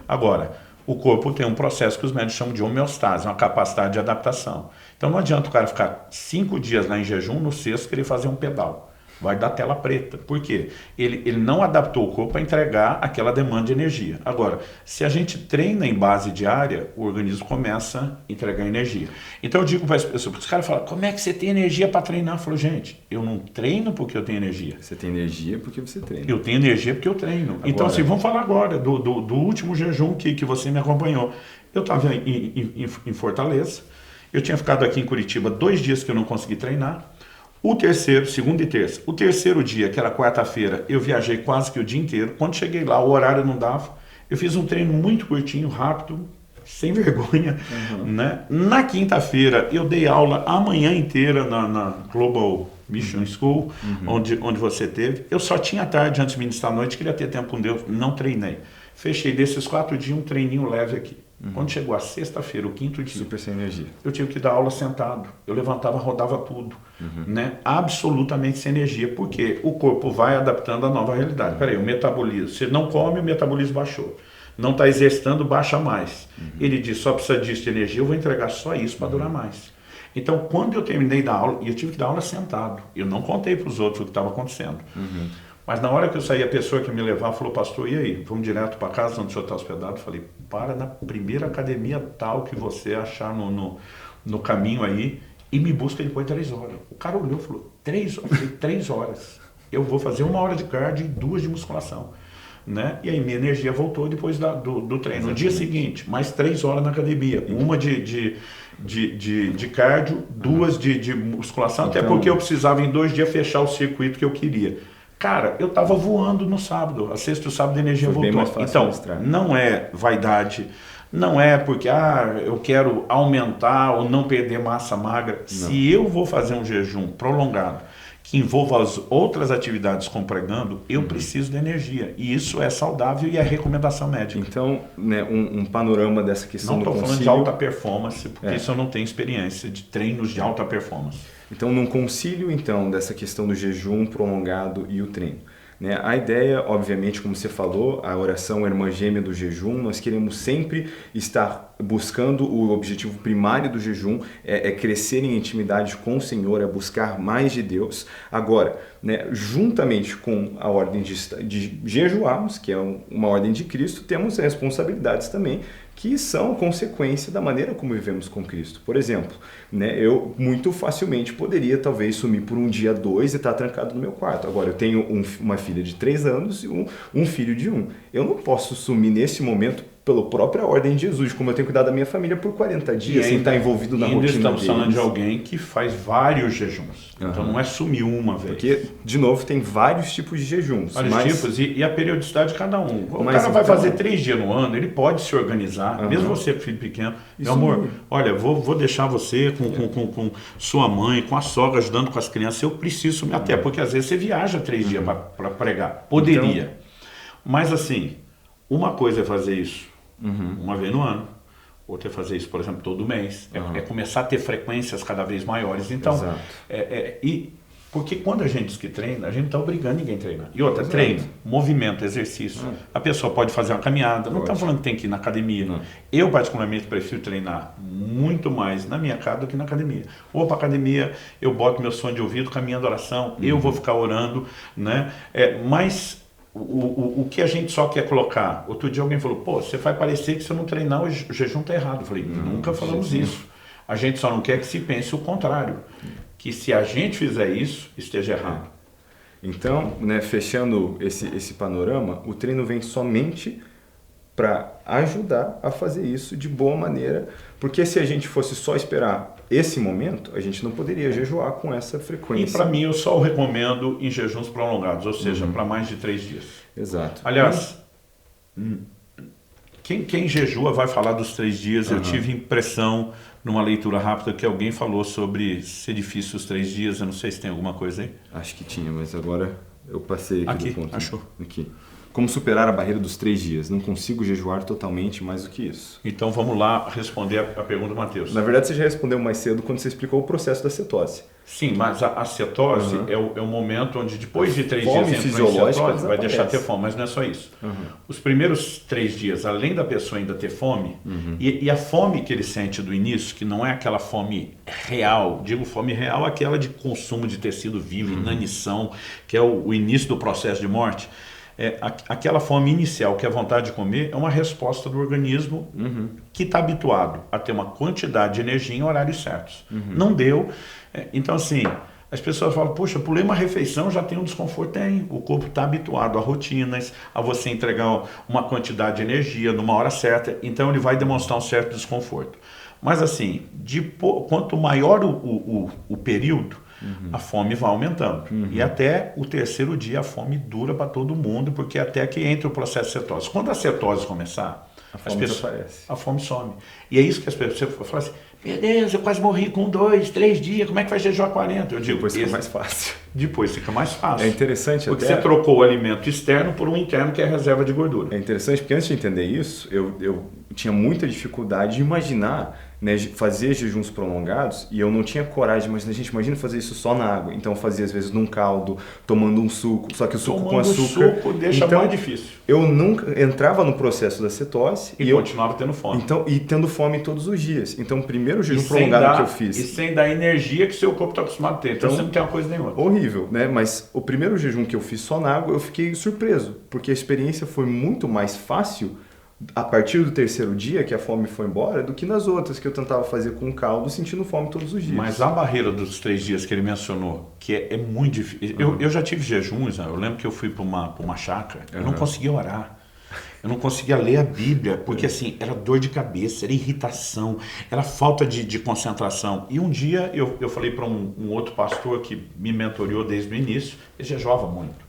Agora, o corpo tem um processo que os médicos chamam de homeostase, uma capacidade de adaptação. Então não adianta o cara ficar 5 dias lá em jejum, no sexto querer fazer um pedal. Vai dar tela preta. Por quê? Ele não adaptou o corpo para entregar aquela demanda de energia. Agora, se a gente treina em base diária, o organismo começa a entregar energia. então eu digo para as pessoas, os caras falam, como é que você tem energia para treinar? Eu falo, gente, eu não treino porque eu tenho energia. Você tem energia porque você treina. Eu tenho energia porque eu treino. Agora, então assim, vamos falar agora do último jejum que você me acompanhou. Eu estava em Fortaleza, eu tinha ficado aqui em Curitiba 2 dias que eu não consegui treinar. O terceiro, segunda e terça, o terceiro dia, que era quarta-feira, eu viajei quase que o dia inteiro. Quando cheguei lá, o horário não dava. Eu fiz um treino muito curtinho, rápido, sem vergonha. Né? Na quinta-feira, eu dei aula a manhã inteira na Global Mission School, onde você teve. Eu só tinha tarde antes de ministrar à noite, queria ter tempo com Deus, não treinei. Fechei desses 4 dias um treininho leve aqui. Quando chegou a sexta-feira, o quinto dia, super sem energia. Eu tive que dar aula sentado. Eu levantava, rodava tudo. Né? Absolutamente sem energia, porque o corpo vai adaptando à nova realidade. Peraí, o metabolismo, você não come, o metabolismo baixou. Não está exercitando, baixa mais. Ele diz, só precisa disso de energia, eu vou entregar só isso para durar mais. Então, quando eu terminei da aula, e eu tive que dar aula sentado, eu não contei para os outros o que estava acontecendo. Mas na hora que eu saí, a pessoa que me levava falou, pastor, e aí? Vamos direto para casa onde o senhor está hospedado? Eu falei, para na primeira academia tal que você achar no caminho aí e me busca depois de 3 horas. O cara olhou e falou, 3 horas? Eu falei, 3 horas. Eu vou fazer 1 hora de cardio e 2 de musculação. Né? E aí minha energia voltou depois do treino. No dia seguinte, mais 3 horas na academia. 1 de cardio, 2 de musculação, até porque eu precisava em 2 dias fechar o circuito que eu queria. Cara, eu estava voando no sábado, a sexta e o sábado a energia voltou. Então, não é vaidade, não é porque eu quero aumentar ou não perder massa magra. Não. Se eu vou fazer um jejum prolongado, que envolva as outras atividades como pregando, eu preciso de energia. E isso é saudável e é recomendação médica. Então, né, um panorama dessa questão do concílio... Não estou falando de alta performance, porque isso eu não tenho experiência de treinos de alta performance. Então, num concílio, então, dessa questão do jejum prolongado e o treino, né? A ideia, obviamente, como você falou, a oração é a irmã gêmea do jejum, nós queremos sempre estar buscando o objetivo primário do jejum, é crescer em intimidade com o Senhor, é buscar mais de Deus. Agora, né, juntamente com a ordem de jejuarmos, que é uma ordem de Cristo, temos responsabilidades também, que são consequência da maneira como vivemos com Cristo. Por exemplo, né, eu muito facilmente poderia talvez sumir por 1 dia, 2 e estar trancado no meu quarto. Agora, eu tenho uma filha de 3 anos e um filho de 1. Eu não posso sumir nesse momento pela própria ordem de Jesus, como eu tenho cuidado da minha família por 40 dias, sem estar envolvido na rotina estamos deles. falando de alguém que faz vários jejuns. Então não é sumir uma vez. Porque, de novo, tem vários tipos de jejuns. Vários tipos e a periodicidade de cada um. O cara vai fazer 3 dias no ano, ele pode se organizar, mesmo você com filho pequeno. Meu amor, olha, vou deixar você com sua mãe, com a sogra, ajudando com as crianças, eu preciso, até porque às vezes você viaja 3 dias para pregar. Poderia. Então, mas assim, uma coisa é fazer isso uma vez no ano, outra é fazer isso, por exemplo, todo mês. É começar a ter frequências cada vez maiores. Então, porque quando a gente diz que treina, a gente não está obrigando ninguém a treinar. E outra, treino, movimento, exercício. A pessoa pode fazer uma caminhada, não estamos falando que tem que ir na academia. Eu, particularmente, prefiro treinar muito mais na minha casa do que na academia. Vou para a academia, eu boto meu som de ouvido, caminhando oração, eu vou ficar orando, né? Mas o que a gente só quer colocar? Outro dia alguém falou, pô, você vai parecer que se eu não treinar, o jejum está errado. Eu falei, nunca falamos isso. A gente só não quer que se pense o contrário. Que se a gente fizer isso, esteja errado. Então, né, fechando esse panorama, o treino vem somente para ajudar a fazer isso de boa maneira, porque se a gente fosse só esperar esse momento, a gente não poderia jejuar com essa frequência. E para mim, eu só o recomendo em jejuns prolongados, ou seja, para mais de 3 dias. Exato. Aliás, quem jejua vai falar dos 3 dias. Eu tive impressão, numa leitura rápida, que alguém falou sobre ser difícil os 3 dias. Eu não sei se tem alguma coisa aí. Acho que tinha, mas agora eu passei aqui do ponto. Achou. Aqui. Como superar a barreira dos 3 dias? Não consigo jejuar totalmente mais do que isso. Então vamos lá responder a pergunta do Matheus. Na verdade, você já respondeu mais cedo quando você explicou o processo da cetose. Sim, mas a cetose é o momento onde depois de 3 fome dias fisiológica cetose, vai deixar de ter fome, mas não é só isso. Os primeiros 3 dias, além da pessoa ainda ter fome, e a fome que ele sente do início, que não é aquela fome real, digo fome real, aquela de consumo de tecido vivo, inanição, que é o início do processo de morte. Aquela fome inicial, que é a vontade de comer, é uma resposta do organismo que está habituado a ter uma quantidade de energia em horários certos. Não deu. Então, assim, as pessoas falam, poxa, pulei uma refeição, já tem um desconforto. Tem. O corpo está habituado a rotinas, a você entregar uma quantidade de energia numa hora certa, então ele vai demonstrar um certo desconforto. Mas, assim, quanto maior o período, a fome vai aumentando. E até o 3º dia a fome dura para todo mundo, porque até que entra o processo de cetose. Quando a cetose começar, a fome some. E é isso que as pessoas falam assim, meu Deus, eu quase morri com 2, 3 dias, como é que vai jejuar 40? Eu digo, depois fica mais fácil. Depois fica mais fácil. É interessante porque você trocou o alimento externo por um interno, que é a reserva de gordura. É interessante porque antes de entender isso, eu tinha muita dificuldade de imaginar, né, fazer jejuns prolongados, e eu não tinha coragem, mas a gente imagina fazer isso só na água. Então eu fazia às vezes num caldo, tomando um suco, só que o suco com açúcar. O suco deixa mais difícil. Eu nunca entrava no processo da cetose e continuava tendo fome. Então, e tendo fome todos os dias. Então o primeiro jejum prolongado que eu fiz. E sem dar energia que seu corpo está acostumado a ter. Então você não tem uma coisa nenhuma. Horrível, né? Mas o primeiro jejum que eu fiz só na água, eu fiquei surpreso, porque a experiência foi muito mais fácil a partir do 3º dia, que a fome foi embora, do que nas outras que eu tentava fazer com caldo, sentindo fome todos os dias. Mas a barreira dos 3 dias que ele mencionou, que é muito difícil. Eu já tive jejuns, né? Eu lembro que eu fui para uma chácara, eu não conseguia orar. Eu não conseguia ler a Bíblia, porque assim, era dor de cabeça, era irritação, era falta de concentração. E um dia eu falei para um outro pastor que me mentoriou desde o início, ele jejuava muito.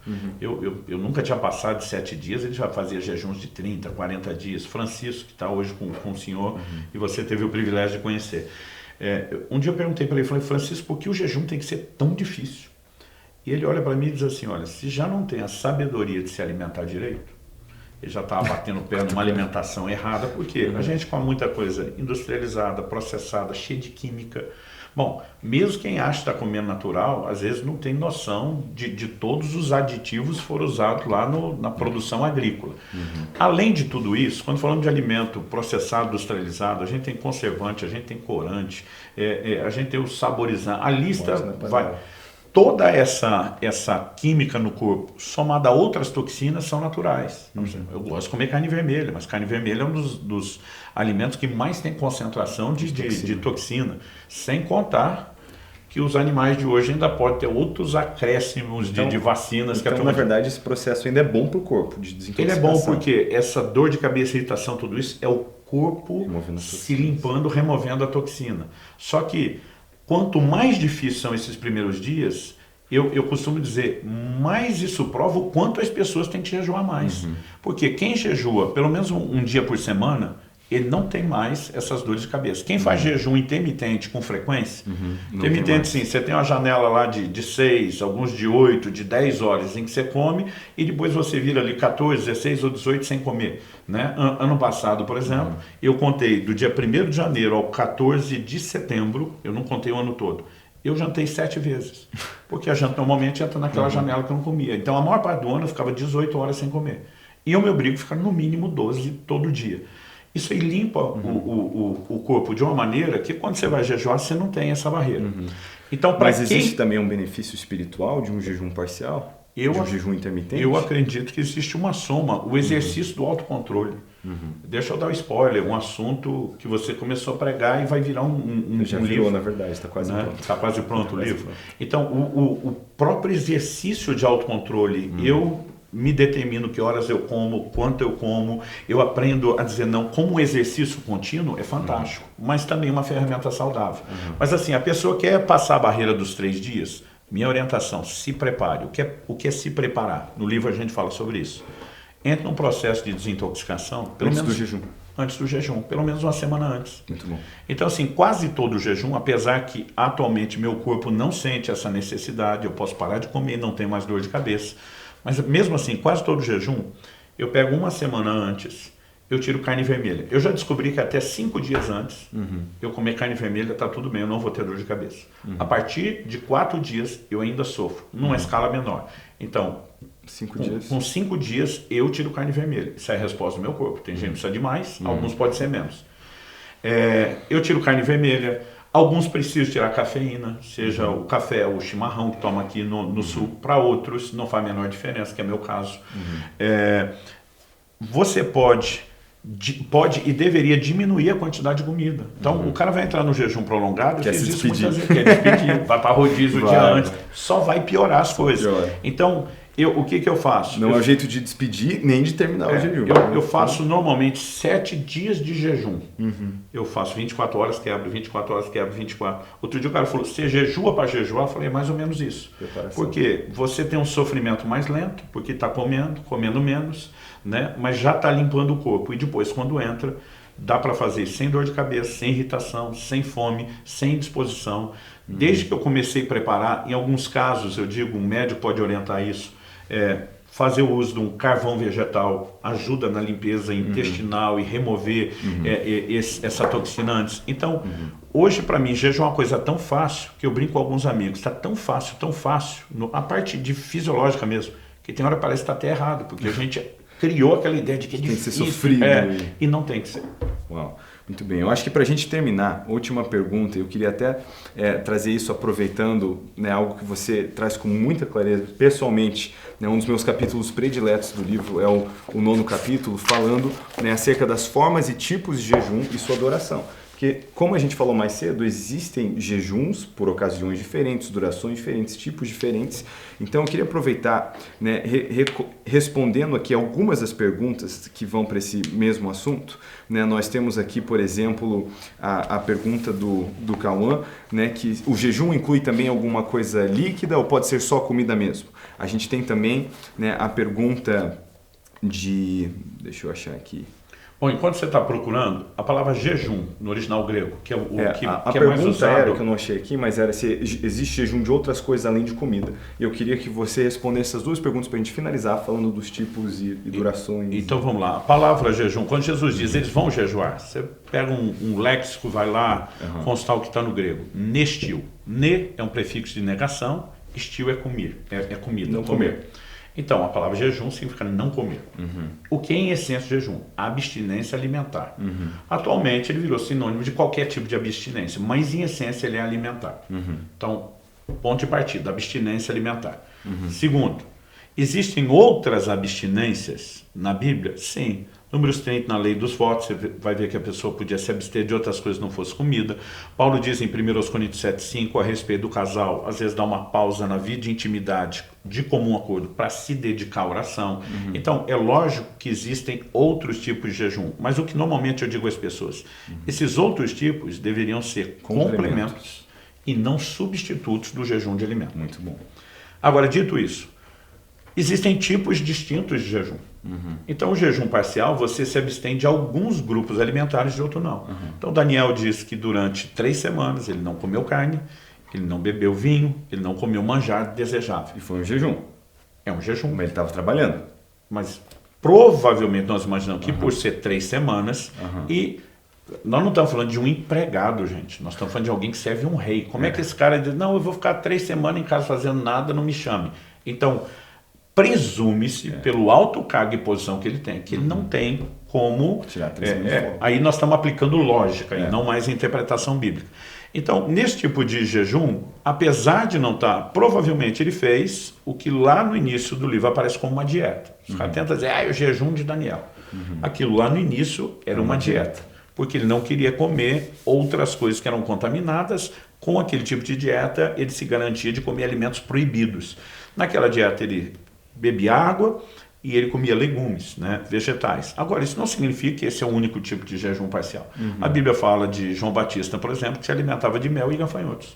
Eu nunca tinha passado de 7 dias, ele já fazia jejuns de 30, 40 dias. Francisco, que está hoje com o senhor, e você teve o privilégio de conhecer. Um dia eu perguntei para ele, falei, Francisco, por que o jejum tem que ser tão difícil? E ele olha para mim e diz assim, olha, se já não tem a sabedoria de se alimentar direito, ele já estava batendo o pé numa alimentação errada, porque a gente come muita coisa industrializada, processada, cheia de química. Bom, mesmo quem acha que está comendo natural, às vezes não tem noção de todos os aditivos que foram usados lá na produção agrícola. Além de tudo isso, quando falamos de alimento processado, industrializado, a gente tem conservante, a gente tem corante, a gente tem o saborizante, a lista vai... Toda essa química no corpo, somada a outras toxinas, são naturais. Eu gosto de comer carne vermelha, mas carne vermelha é um dos alimentos que mais tem concentração de toxina. Sem contar que os animais de hoje ainda podem ter outros acréscimos de vacinas. Então, na verdade, esse processo ainda é bom para o corpo, de desintoxicação. Ele é bom porque essa dor de cabeça, irritação, tudo isso, é o corpo se limpando, removendo a toxina. Só que, quanto mais difíceis são esses primeiros dias, eu costumo dizer, mais isso prova o quanto as pessoas têm que jejuar mais. Porque quem jejua pelo menos um dia por semana, ele não tem mais essas dores de cabeça. Quem faz jejum intermitente com frequência, intermitente sim, você tem uma janela lá de 6, alguns de 8, de 10 horas em que você come e depois você vira ali 14, 16 ou 18 sem comer. Né? Ano passado, por exemplo, eu contei do dia 1º de janeiro ao 14 de setembro, eu não contei o ano todo, eu jantei 7 vezes. Porque a janta normalmente entra naquela janela que eu não comia. Então a maior parte do ano eu ficava 18 horas sem comer. E eu me obrigo a ficar no mínimo 12 todo dia. Isso aí limpa o corpo de uma maneira que quando você vai jejuar, você não tem essa barreira. Então, mas existe também um benefício espiritual de um jejum parcial? De um jejum intermitente? Eu acredito que existe uma soma, o exercício do autocontrole. Deixa eu dar um spoiler, um assunto que você começou a pregar e vai virar um já livro. Virou, na verdade, está quase pronto. Está quase pronto o livro. Então, o próprio exercício de autocontrole, eu me determino que horas eu como, quanto eu como, eu aprendo a dizer não. Como um exercício contínuo é fantástico, mas também uma ferramenta saudável. Mas assim, a pessoa quer passar a barreira dos 3 dias, minha orientação, se prepare. O que é se preparar? No livro a gente fala sobre isso. Entre num processo de desintoxicação, antes do jejum. Antes do jejum, pelo menos uma semana antes. Muito bom. Então assim, quase todo o jejum, apesar que atualmente meu corpo não sente essa necessidade, eu posso parar de comer, não tenho mais dor de cabeça, mas mesmo assim, quase todo jejum, eu pego uma semana antes, eu tiro carne vermelha. Eu já descobri que até 5 dias antes, eu comer carne vermelha, está tudo bem, eu não vou ter dor de cabeça. A partir de 4 dias, eu ainda sofro, numa escala menor. Então, 5 dias. Com 5 dias, eu tiro carne vermelha. Isso é a resposta do meu corpo. Tem gente que precisa de mais, alguns pode ser menos. Eu tiro carne vermelha. Alguns precisam tirar cafeína, seja o café ou o chimarrão que toma aqui no sul, para outros não faz a menor diferença, que é meu caso. Você pode e deveria diminuir a quantidade de comida. Então, o cara vai entrar no jejum prolongado, quer se despedir, quer despedir, vai para rodízio o dia antes, só vai piorar as coisas. Então, o que eu faço? Não é o jeito de despedir nem de terminar o jejum. Eu faço normalmente 7 dias de jejum. Eu faço 24 horas, quebro, 24 horas, quebro, 24. Outro dia o cara falou, você jejua para jejuar? Eu falei, mais ou menos isso. Porque você tem um sofrimento mais lento, porque está comendo menos, né? Mas já está limpando o corpo. E depois, quando entra, dá para fazer sem dor de cabeça, sem irritação, sem fome, sem disposição. Desde que eu comecei a preparar, em alguns casos, eu digo, um médico pode orientar isso, fazer o uso de um carvão vegetal ajuda na limpeza intestinal e remover essa toxina antes. Então, hoje para mim, jejum é uma coisa tão fácil, que eu brinco com alguns amigos, está tão fácil, a parte de fisiológica mesmo, que tem hora que parece que está até errado, porque a gente criou aquela ideia de que é difícil. Tem que ser sofrido. E não tem que ser. Uau. Muito bem, eu acho que para a gente terminar, última pergunta, eu queria até trazer isso aproveitando, né, algo que você traz com muita clareza, pessoalmente, né, um dos meus capítulos prediletos do livro é o 9º capítulo, falando, né, acerca das formas e tipos de jejum e sua adoração. Porque, como a gente falou mais cedo, existem jejuns por ocasiões diferentes, durações diferentes, tipos diferentes. Então, eu queria aproveitar, né, respondendo aqui algumas das perguntas que vão para esse mesmo assunto. Né, nós temos aqui, por exemplo, a pergunta do Cauã, né, que o jejum inclui também alguma coisa líquida ou pode ser só comida mesmo? A gente tem também, né, a pergunta deixa eu achar aqui. Bom, enquanto você está procurando, a palavra jejum, no original grego, que é o que a é mais pergunta usado. era, que eu não achei aqui, mas era se existe jejum de outras coisas além de comida. E eu queria que você respondesse essas 2 perguntas para a gente finalizar, falando dos tipos e durações. Então vamos lá. A palavra jejum, quando Jesus diz, eles vão jejuar, você pega um léxico, vai lá, constar o que está no grego. Nestil. Ne é um prefixo de negação, estil é comer, é comida. Não comer. Então, a palavra jejum significa não comer. O que é em essência jejum? A abstinência alimentar. Atualmente ele virou sinônimo de qualquer tipo de abstinência, mas em essência ele é alimentar. Então, ponto de partida, abstinência alimentar. Segundo, existem outras abstinências na Bíblia? Sim. Números 30, na lei dos votos, você vai ver que a pessoa podia se abster de outras coisas que não fosse comida. Paulo diz em 1 Coríntios 7,5 a respeito do casal, às vezes dá uma pausa na vida de intimidade, de comum acordo, para se dedicar à oração. Então, é lógico que existem outros tipos de jejum, mas o que normalmente eu digo às pessoas, esses outros tipos deveriam ser complementos e não substitutos do jejum de alimento. Muito bom. Agora, dito isso, existem tipos distintos de jejum. Então, o jejum parcial, você se abstém de alguns grupos alimentares, de outro não. Então, Daniel diz que durante 3 semanas ele não comeu carne, ele não bebeu vinho, ele não comeu manjar desejável. E foi um jejum. É um jejum. Mas ele estava trabalhando. Mas provavelmente nós imaginamos que por ser 3 semanas, e nós não estamos falando de um empregado, gente. Nós estamos falando de alguém que serve um rei. Como é que esse cara diz, não, eu vou ficar 3 semanas em casa fazendo nada, não me chame. Então, presume-se, pelo alto cargo e posição que ele tem, que ele não tem como tirar 3 semanas. aí nós estamos aplicando lógica e não mais interpretação bíblica. Então, nesse tipo de jejum, apesar de não estar, provavelmente ele fez o que lá no início do livro aparece como uma dieta. Os caras tentam dizer, o jejum de Daniel. Aquilo lá no início era uma dieta, porque ele não queria comer outras coisas que eram contaminadas. Com aquele tipo de dieta, ele se garantia de comer alimentos proibidos. Naquela dieta ele bebia água e ele comia legumes, né, vegetais. Agora, isso não significa que esse é o único tipo de jejum parcial. A Bíblia fala de João Batista, por exemplo, que se alimentava de mel e gafanhotos.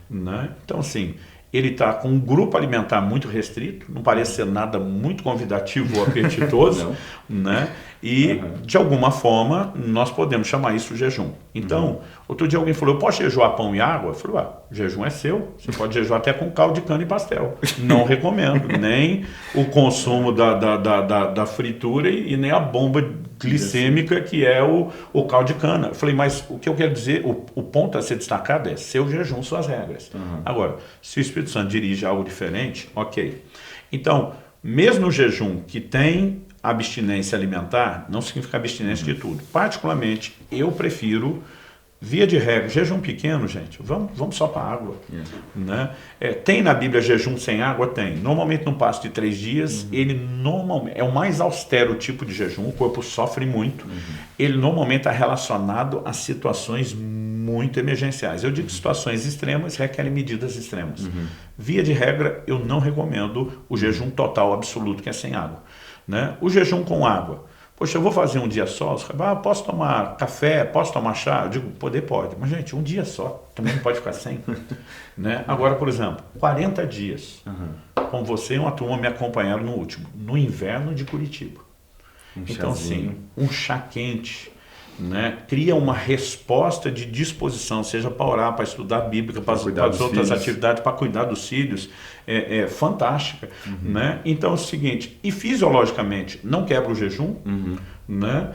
Né? Então, assim, ele está com um grupo alimentar muito restrito, não parece ser nada muito convidativo ou apetitoso, né? E, de alguma forma, nós podemos chamar isso de jejum. Então, outro dia alguém falou, eu posso jejuar pão e água? Eu falei, o jejum é seu, você pode jejuar até com caldo de cana e pastel. Não recomendo, nem o consumo da fritura e nem a bomba glicêmica que é o caldo de cana. Eu falei, mas o que eu quero dizer, o ponto a ser destacado é seu jejum, suas regras. Agora, se o Espírito Santo dirige algo diferente, ok. Então, mesmo o jejum que tem abstinência alimentar, não significa abstinência de tudo. Particularmente, eu prefiro, via de regra, jejum pequeno, gente, vamos só para a água. Né? Tem na Bíblia jejum sem água? Tem. Normalmente, num passo de 3 dias, ele normalmente é o mais austero tipo de jejum, o corpo sofre muito. Ele normalmente está relacionado a situações muito emergenciais. Eu digo que situações extremas requerem medidas extremas. Via de regra, eu não recomendo o jejum total absoluto, que é sem água. Né? O jejum com água. Poxa, eu vou fazer um dia só? Posso tomar café? Posso tomar chá? Eu digo, pode. Mas, gente, um dia só. Também não pode ficar sem. Né? Agora, por exemplo, 40 dias. Como você e uma turma me acompanharam no último. No inverno de Curitiba. Então, assim, um chá quente. Né? Cria uma resposta de disposição, seja para orar, para estudar a Bíblia, para as outras atividades, para cuidar dos filhos, fantástica. Né? Então é o seguinte, e fisiologicamente não quebra o jejum, né?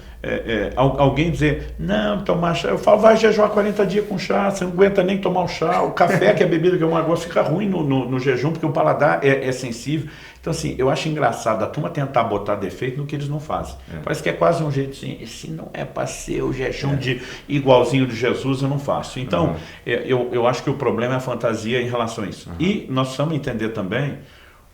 Alguém dizer, não, tomar chá, eu falo, vai jejuar 40 dias com chá, você não aguenta nem tomar o chá, o café, que é a bebida que é uma água, fica ruim no jejum, porque o paladar é sensível. Então, assim, eu acho engraçado a turma tentar botar defeito no que eles não fazem. Parece que é quase um jeito assim, se não é para ser o jejum de igualzinho de Jesus, eu não faço. Então, eu acho que o problema é a fantasia em relação a isso. E nós precisamos entender também,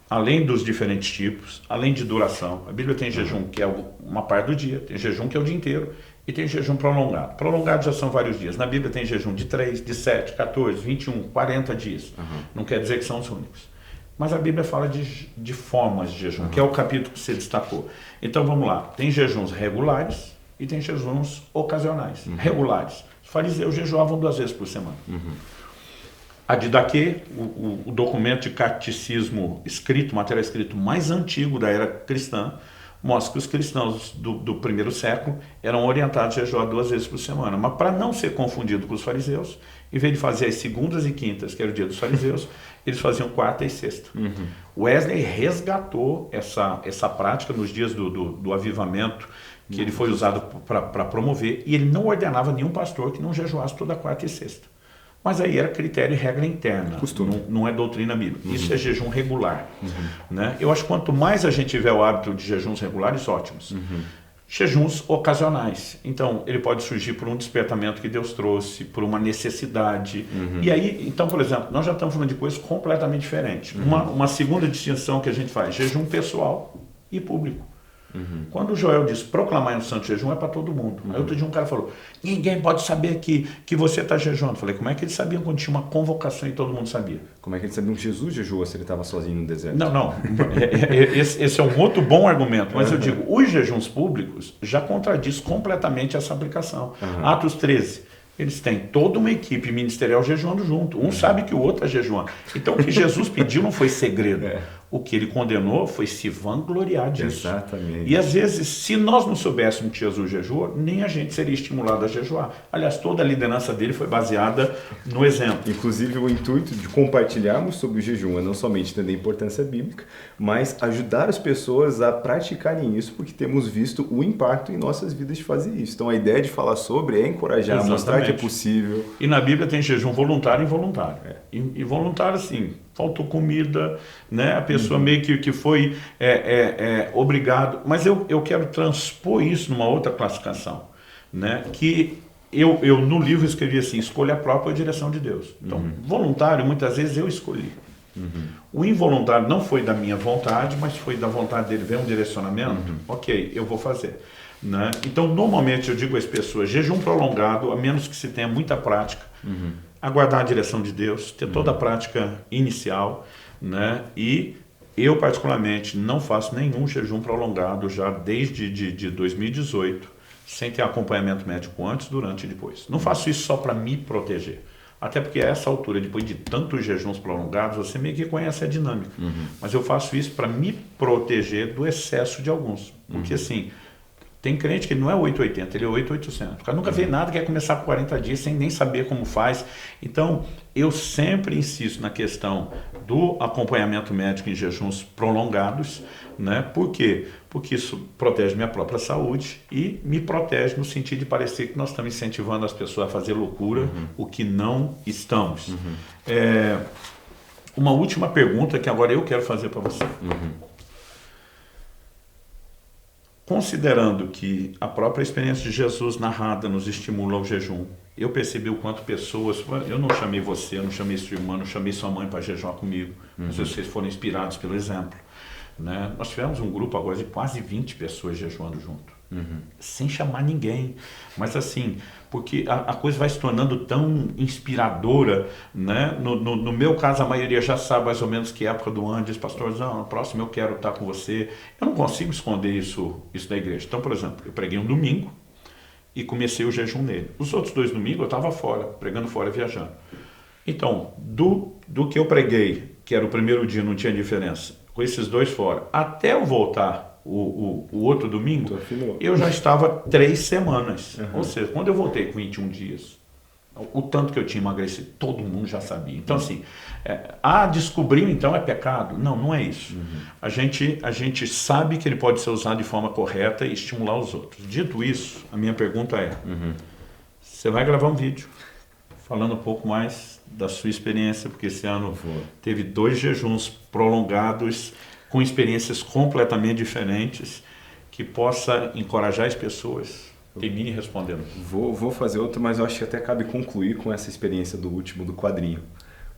além dos diferentes tipos, além de duração, a Bíblia tem jejum que é uma parte do dia, tem jejum que é o dia inteiro, e tem jejum prolongado. Prolongado já são vários dias. Na Bíblia tem jejum de 3, de 7, 14, 21, 40 dias. Não quer dizer que são os únicos. Mas a Bíblia fala de formas de jejum, que é o capítulo que você destacou. Então vamos lá, tem jejuns regulares e tem jejuns ocasionais. Regulares. Os fariseus jejuavam 2 vezes por semana. A Didaquê, o documento de catecismo escrito, material escrito mais antigo da era cristã, mostra que os cristãos do primeiro século eram orientados a jejuar 2 vezes por semana. Mas para não ser confundido com os fariseus, em vez de fazer as segundas e quintas, que era o dia dos fariseus, eles faziam quarta e sexta. Wesley resgatou essa prática nos dias do avivamento, que ele foi usado para promover, e ele não ordenava nenhum pastor que não jejuasse toda quarta e sexta. Mas aí era critério e regra interna, não é doutrina bíblica. Isso é jejum regular. Né? Eu acho que quanto mais a gente tiver o hábito de jejuns regulares, ótimos. Jejuns ocasionais. Então, ele pode surgir por um despertamento que Deus trouxe, por uma necessidade. E aí, então, por exemplo, nós já estamos falando de coisas completamente diferentes. Uma segunda distinção que a gente faz, jejum pessoal e público. Quando o Joel diz proclamar um santo jejum, é para todo mundo. Aí outro dia um cara falou, ninguém pode saber que você está jejuando. Eu falei, como é que eles sabiam quando tinha uma convocação e todo mundo sabia? Como é que eles sabiam que Jesus jejuou se ele estava sozinho no deserto? Não. Esse é um outro bom argumento. Mas eu digo, os jejuns públicos já contradiz completamente essa aplicação. Atos 13. Eles têm toda uma equipe ministerial jejuando junto. Um sabe que o outro está jejuando. Então, o que Jesus pediu não foi segredo. O que ele condenou foi se vangloriar disso. Exatamente. E às vezes, se nós não soubéssemos que Jesus jejuou, nem a gente seria estimulado a jejuar. Aliás, toda a liderança dele foi baseada no exemplo. Inclusive, o intuito de compartilharmos sobre o jejum é não somente entender a importância bíblica, mas ajudar as pessoas a praticarem isso, porque temos visto o impacto em nossas vidas de fazer isso. Então, a ideia de falar sobre é encorajar, mostrar que é possível. E na Bíblia tem jejum voluntário e involuntário. E voluntário, assim, faltou comida, né? A pessoa meio que foi obrigado. Mas eu quero transpor isso numa outra classificação, né? Que eu no livro escrevi assim, escolha própria direção de Deus. Então, voluntário, muitas vezes eu escolhi. O involuntário não foi da minha vontade, mas foi da vontade dele, veio um direcionamento, ok, eu vou fazer. Né? Então, normalmente eu digo às pessoas, jejum prolongado, a menos que se tenha muita prática, aguardar a direção de Deus, ter toda a prática inicial, né? E eu particularmente não faço nenhum jejum prolongado já desde de 2018, sem ter acompanhamento médico antes, durante e depois. Não faço isso só para me proteger. Até porque a essa altura, depois de tantos jejuns prolongados, você meio que conhece a dinâmica. Mas eu faço isso para me proteger do excesso de alguns. Porque assim, tem crente que não é 880, ele é 8800. O cara nunca vê nada, quer começar por 40 dias sem nem saber como faz. Então, eu sempre insisto na questão do acompanhamento médico em jejuns prolongados, né? Por quê? Porque isso protege minha própria saúde e me protege no sentido de parecer que nós estamos incentivando as pessoas a fazer loucura, o que não estamos. Uma última pergunta que agora eu quero fazer para você. Considerando que a própria experiência de Jesus narrada nos estimula ao jejum, eu percebi o quanto pessoas, eu não chamei você, eu não chamei sua irmã, não chamei sua mãe para jejuar comigo, mas vocês foram inspirados pelo exemplo. Né? Nós tivemos um grupo agora de quase 20 pessoas jejuando junto, sem chamar ninguém, mas assim, porque a coisa vai se tornando tão inspiradora, né? No meu caso, a maioria já sabe mais ou menos que época do ano, diz, pastorzão, no próximo eu quero estar com você. Eu não consigo esconder isso da igreja. Então, por exemplo, eu preguei um domingo e comecei o jejum nele. Os outros 2 domingos eu estava fora, pregando fora, viajando. Então, do que eu preguei, que era o primeiro dia, não tinha diferença, com esses 2 fora, até eu voltar o outro domingo, eu já estava 3 semanas. Ou seja, quando eu voltei com 21 dias, o tanto que eu tinha emagrecido, todo mundo já sabia. Então, assim, descobriu então é pecado? Não, não é isso. A gente sabe que ele pode ser usado de forma correta e estimular os outros. Dito isso, a minha pergunta é, você vai gravar um vídeo falando um pouco mais da sua experiência, porque esse ano teve 2 jejuns prolongados, com experiências completamente diferentes, que possa encorajar as pessoas. Termine respondendo. Vou fazer outro, mas eu acho que até cabe concluir com essa experiência do último, do quadrinho,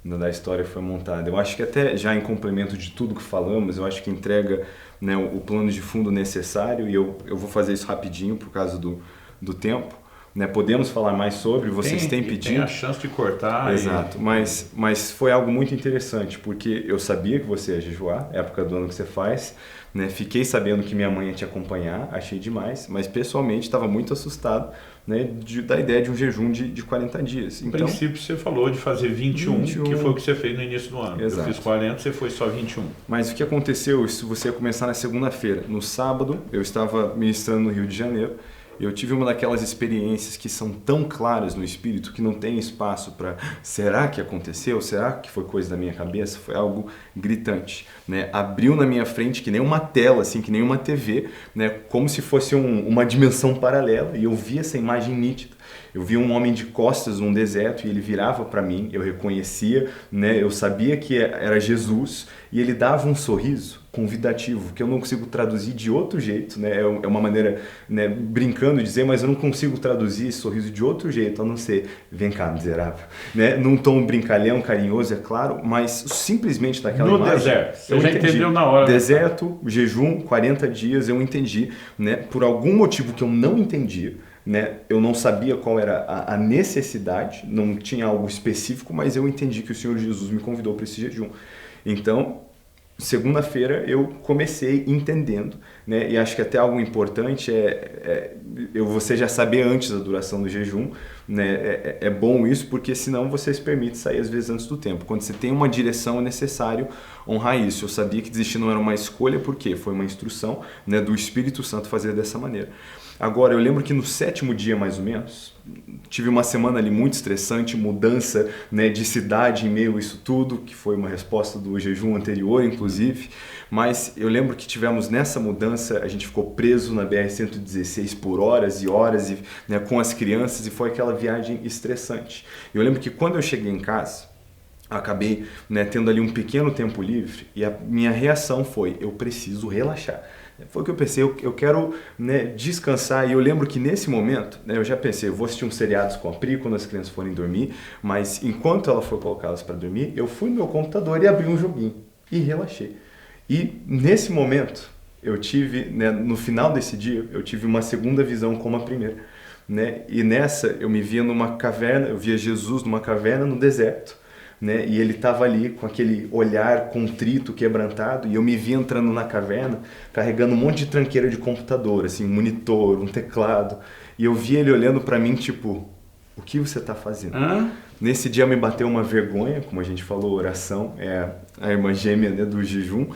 da história que foi montada. Eu acho que até já em complemento de tudo que falamos, eu acho que entrega, né, o plano de fundo necessário, e eu vou fazer isso rapidinho por causa do tempo. Né, podemos falar mais sobre, vocês têm pedido. Tem a chance de cortar. Exato, mas foi algo muito interessante, porque eu sabia que você ia jejuar, época do ano que você faz, né, fiquei sabendo que minha mãe ia te acompanhar, achei demais, mas pessoalmente estava muito assustado, né, da ideia de um jejum de 40 dias. No princípio você falou de fazer 21, que foi o que você fez no início do ano. Exato. Eu fiz 40, você foi só 21. Mas o que aconteceu, se você ia começar na segunda-feira, no sábado eu estava ministrando no Rio de Janeiro, eu tive uma daquelas experiências que são tão claras no espírito que não tem espaço para será que aconteceu? Será que foi coisa da minha cabeça? Foi algo gritante, né? Abriu na minha frente que nem uma tela, assim, que nem uma TV, né? Como se fosse uma dimensão paralela, e eu vi essa imagem nítida. Eu vi um homem de costas num deserto e ele virava para mim, eu reconhecia, né? Eu sabia que era Jesus e ele dava um sorriso convidativo, que eu não consigo traduzir de outro jeito, né? É uma maneira, né, brincando de dizer, mas eu não consigo traduzir esse sorriso de outro jeito, a não ser, vem cá, miserável, né? Num tom brincalhão, carinhoso, é claro, mas simplesmente daquela imagem... No deserto, você já entendeu na hora. Deserto, jejum, 40 dias, eu entendi, né? Por algum motivo que eu não entendia, né? Eu não sabia qual era a necessidade, não tinha algo específico, mas eu entendi que o Senhor Jesus me convidou para esse jejum. Então, segunda-feira eu comecei entendendo, né? E acho que até algo importante você já saber antes da duração do jejum, né? É bom isso, porque senão você se permite sair às vezes antes do tempo. Quando você tem uma direção, é necessário honrar isso. Eu sabia que desistir não era uma escolha, porque foi uma instrução, né, do Espírito Santo fazer dessa maneira. Agora, eu lembro que no 7º dia, mais ou menos, tive uma semana ali muito estressante, mudança, né, de cidade em meio a isso tudo, que foi uma resposta do jejum anterior, inclusive. Mas eu lembro que tivemos nessa mudança, a gente ficou preso na BR-116 por horas e horas, né, com as crianças, e foi aquela viagem estressante. Eu lembro que quando eu cheguei em casa, acabei, né, tendo ali um pequeno tempo livre, e a minha reação foi, eu preciso relaxar. Foi o que eu pensei, eu quero, né, descansar. E eu lembro que nesse momento, né, eu já pensei, eu vou assistir uns seriados com a Pri quando as crianças forem dormir, mas enquanto ela foi colocá-las para dormir, eu fui no meu computador e abri um joguinho e relaxei. E nesse momento, eu tive, né, no final desse dia, eu tive uma segunda visão como a primeira, né? E nessa eu me via numa caverna, eu via Jesus numa caverna no deserto, né? E ele estava ali com aquele olhar contrito, quebrantado, e eu me vi entrando na caverna carregando um monte de tranqueira de computador, assim, um monitor, um teclado, e eu vi ele olhando para mim tipo, o que você está fazendo? Nesse dia me bateu uma vergonha, como a gente falou, oração é a irmã gêmea, né, do jejum,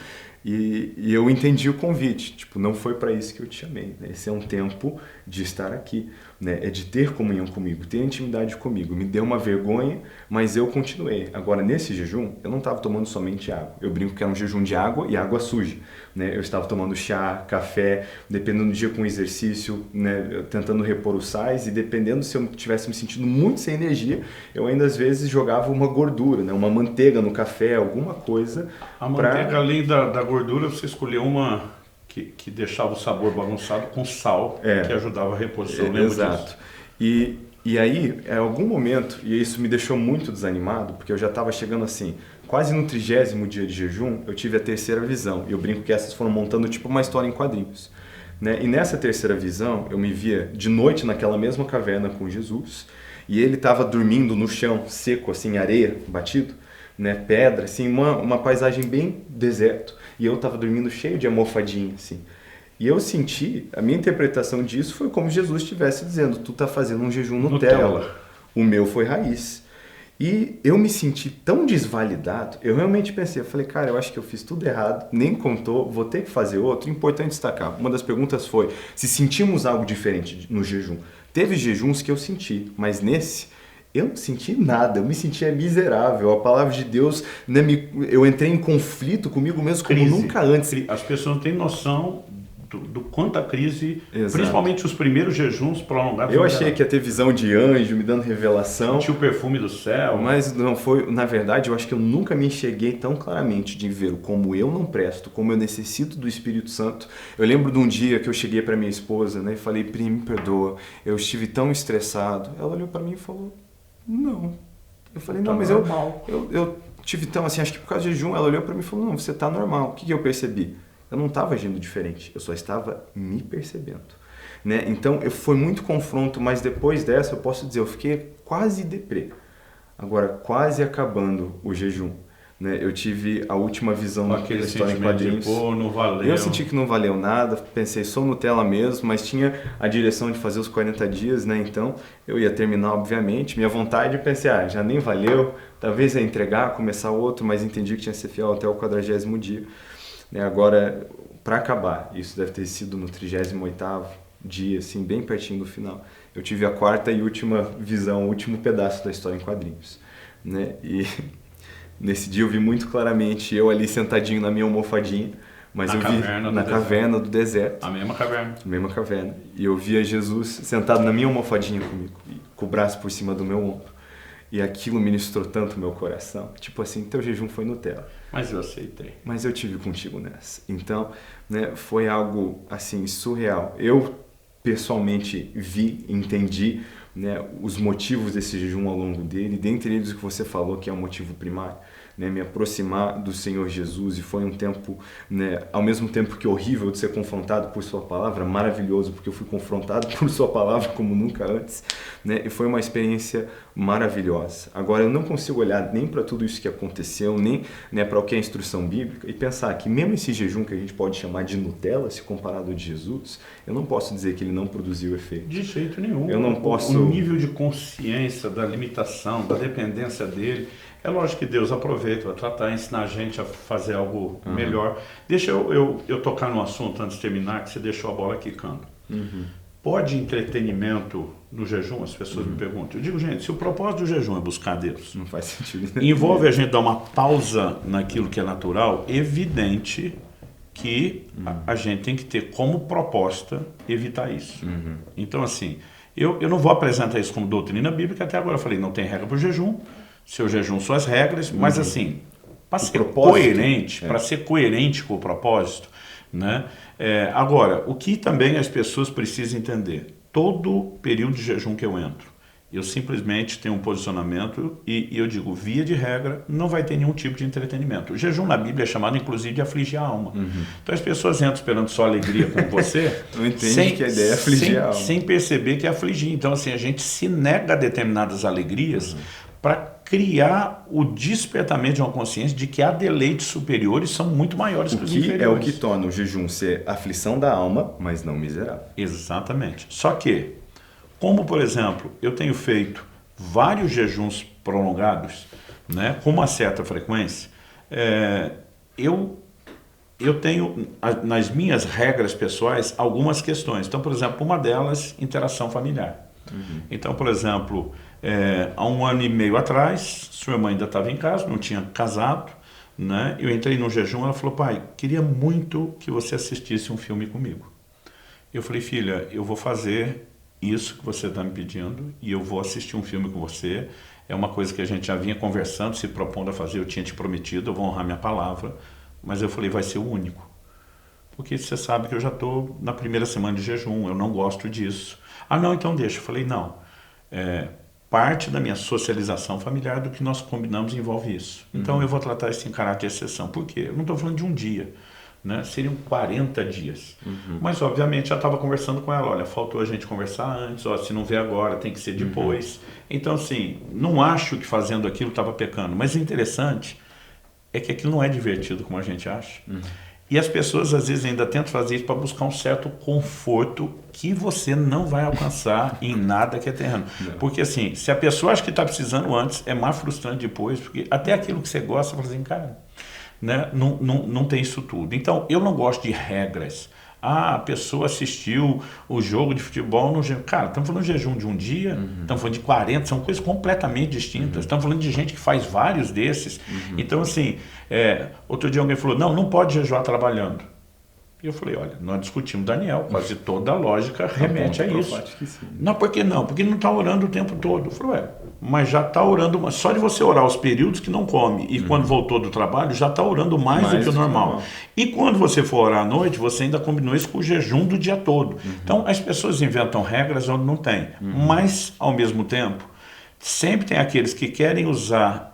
e eu entendi o convite, tipo, não foi para isso que eu te chamei, né? Esse é um tempo de estar aqui, né? É de ter comunhão comigo, ter intimidade comigo. Me deu uma vergonha, mas eu continuei. Agora, nesse jejum, eu não estava tomando somente água. Eu brinco que era um jejum de água e água suja, né? Eu estava tomando chá, café, dependendo do dia com exercício, né? Tentando repor os sais, e dependendo se eu estivesse me sentindo muito sem energia, eu ainda às vezes jogava uma gordura, né? Uma manteiga no café, alguma coisa. A manteiga, além da gordura, você escolheu uma que deixava o sabor bagunçado com sal, que ajudava a reposição. Lembro exato. Disso. E aí, em algum momento, e isso me deixou muito desanimado, porque eu já estava chegando assim, quase no 30º dia de jejum, eu tive a terceira visão. E eu brinco que essas foram montando tipo uma história em quadrinhos, né? E nessa terceira visão, eu me via de noite naquela mesma caverna com Jesus, e ele estava dormindo no chão, seco, assim, areia, batido, né? Pedra, assim, uma paisagem bem deserto. E eu estava dormindo cheio de almofadinha, assim. E eu senti, a minha interpretação disso foi como Jesus estivesse dizendo, tu tá fazendo um jejum Nutella. O meu foi raiz. E eu me senti tão desvalidado, eu realmente pensei, eu falei, cara, eu acho que eu fiz tudo errado, nem contou, vou ter que fazer outro. Importante destacar, uma das perguntas foi se sentimos algo diferente no jejum. Teve jejuns que eu senti, mas nesse... eu não senti nada, eu me sentia miserável. A palavra de Deus, né, eu entrei em conflito comigo mesmo como nunca antes. As pessoas não têm noção do quanto a crise, exato, principalmente os primeiros jejuns prolongados. Eu achei que ia ter visão de anjo, me dando revelação. Sentiu o perfume do céu. Mas não foi, na verdade, eu acho que eu nunca me enxerguei tão claramente de ver como eu não presto, como eu necessito do Espírito Santo. Eu lembro de um dia que eu cheguei para minha esposa, né, e falei, Pri, me perdoa, eu estive tão estressado. Ela olhou para mim e falou, não. Eu falei, não, mas eu tive tão assim, acho que por causa do jejum. Ela olhou para mim e falou, não, você tá normal. O que eu percebi? Eu não estava agindo diferente, eu só estava me percebendo, né? Então, foi muito confronto, mas depois dessa, eu posso dizer, eu fiquei quase deprê. Agora, quase acabando o jejum, né? Eu tive a última visão da história em quadrinhos. Não valeu. Eu senti que não valeu nada, pensei, sou Nutella mesmo, mas tinha a direção de fazer os 40 dias, né? Então, eu ia terminar, obviamente. Minha vontade, pensei, já nem valeu, talvez ia entregar, começar outro, mas entendi que tinha que ser fiel até o 40º dia. Agora, para acabar, isso deve ter sido no 38º dia, assim, bem pertinho do final, eu tive a quarta e última visão, o último pedaço da história em quadrinhos, né? E nesse dia eu vi muito claramente eu ali sentadinho na minha almofadinha, Mas na caverna do deserto. A mesma caverna. A mesma caverna. E eu via Jesus sentado na minha almofadinha comigo, com o braço por cima do meu ombro. E aquilo ministrou tanto o meu coração. Tipo assim, teu jejum foi Nutella. Mas eu aceitei. Mas eu tive contigo nessa. Então, né, foi algo assim surreal. Eu pessoalmente vi, entendi, né, os motivos desse jejum ao longo dele. Dentre eles o que você falou, que é o motivo primário. Né, me aproximar do Senhor Jesus, e foi um tempo, né, ao mesmo tempo que horrível de ser confrontado por sua palavra, maravilhoso, porque eu fui confrontado por sua palavra como nunca antes, né, e foi uma experiência maravilhosa. Agora, eu não consigo olhar nem para tudo isso que aconteceu, nem, né, para o que é a instrução bíblica, e pensar que mesmo esse jejum que a gente pode chamar de Nutella, se comparado de Jesus, eu não posso dizer que ele não produziu efeito. De jeito nenhum. Eu não posso... O nível de consciência da limitação, da dependência dele, é lógico que Deus aproveita para tratar, ensinar a gente a fazer algo melhor. Deixa eu tocar num assunto antes de terminar, que você deixou a bola quicando. Pode entretenimento no jejum? As pessoas me perguntam. Eu digo, gente, se o propósito do jejum é buscar Deus, não faz sentido. Envolve a gente dar uma pausa naquilo que é natural, evidente que a gente tem que ter como proposta evitar isso. Então, assim, eu não vou apresentar isso como doutrina bíblica, até agora eu falei, não tem regra para o jejum, seu jejum são as regras, mas assim, para ser coerente com o propósito, né? Agora, o que também as pessoas precisam entender, todo período de jejum que eu entro, eu simplesmente tenho um posicionamento e eu digo, via de regra, não vai ter nenhum tipo de entretenimento. O jejum na Bíblia é chamado, inclusive, de afligir a alma. Então as pessoas entram esperando só alegria com você, não entende que a ideia é afligir a alma. Sem perceber que é afligir. Então, assim, a gente se nega a determinadas alegrias para criar o despertamento de uma consciência de que há deleites superiores são muito maiores que os inferiores. É o que torna o jejum ser aflição da alma, mas não miserável. Exatamente. Só que, como por exemplo, eu tenho feito vários jejuns prolongados, né, com uma certa frequência, eu tenho nas minhas regras pessoais algumas questões. Então, por exemplo, uma delas, interação familiar. Então, por exemplo, há 1 ano e meio atrás, sua mãe ainda estava em casa, não tinha casado, né? Eu entrei no jejum, ela falou, pai, queria muito que você assistisse um filme comigo. Eu falei, filha, eu vou fazer isso que você está me pedindo e eu vou assistir um filme com você. É uma coisa que a gente já vinha conversando, se propondo a fazer, eu tinha te prometido, eu vou honrar minha palavra, mas eu falei, vai ser o único. Porque você sabe que eu já estou na primeira semana de jejum, eu não gosto disso. Ah, não, então deixa. Eu falei, não. Parte da minha socialização familiar do que nós combinamos envolve isso. Então eu vou tratar isso em caráter de exceção. Por quê? Eu não estou falando de um dia, né? Seriam 40 dias. Mas obviamente já estava conversando com ela, olha, faltou a gente conversar antes, ó, se não vê agora tem que ser depois. Então assim, não acho que fazendo aquilo estava pecando, mas o interessante é que aquilo não é divertido como a gente acha. E as pessoas às vezes ainda tentam fazer isso para buscar um certo conforto que você não vai alcançar em nada que é terreno. Porque assim, se a pessoa acha que está precisando antes, é mais frustrante depois, porque até aquilo que você gosta, você fala assim, cara, né, não tem isso tudo. Então, eu não gosto de regras. Ah, a pessoa assistiu o jogo de futebol no jejum. Cara, estamos falando de jejum de um dia, estamos falando de 40, são coisas completamente distintas. Estamos falando de gente que faz vários desses. Então, assim, outro dia alguém falou, não pode jejuar trabalhando. E eu falei, olha, nós discutimos Daniel, quase toda a lógica remete a isso. Não, por que não? Porque não está orando o tempo todo. Eu falei, mas já está orando, só de você orar os períodos que não come e quando voltou do trabalho, já está orando mais do que o normal. E quando você for orar à noite, você ainda combinou isso com o jejum do dia todo. Então, as pessoas inventam regras onde não tem. Mas, ao mesmo tempo, sempre tem aqueles que querem usar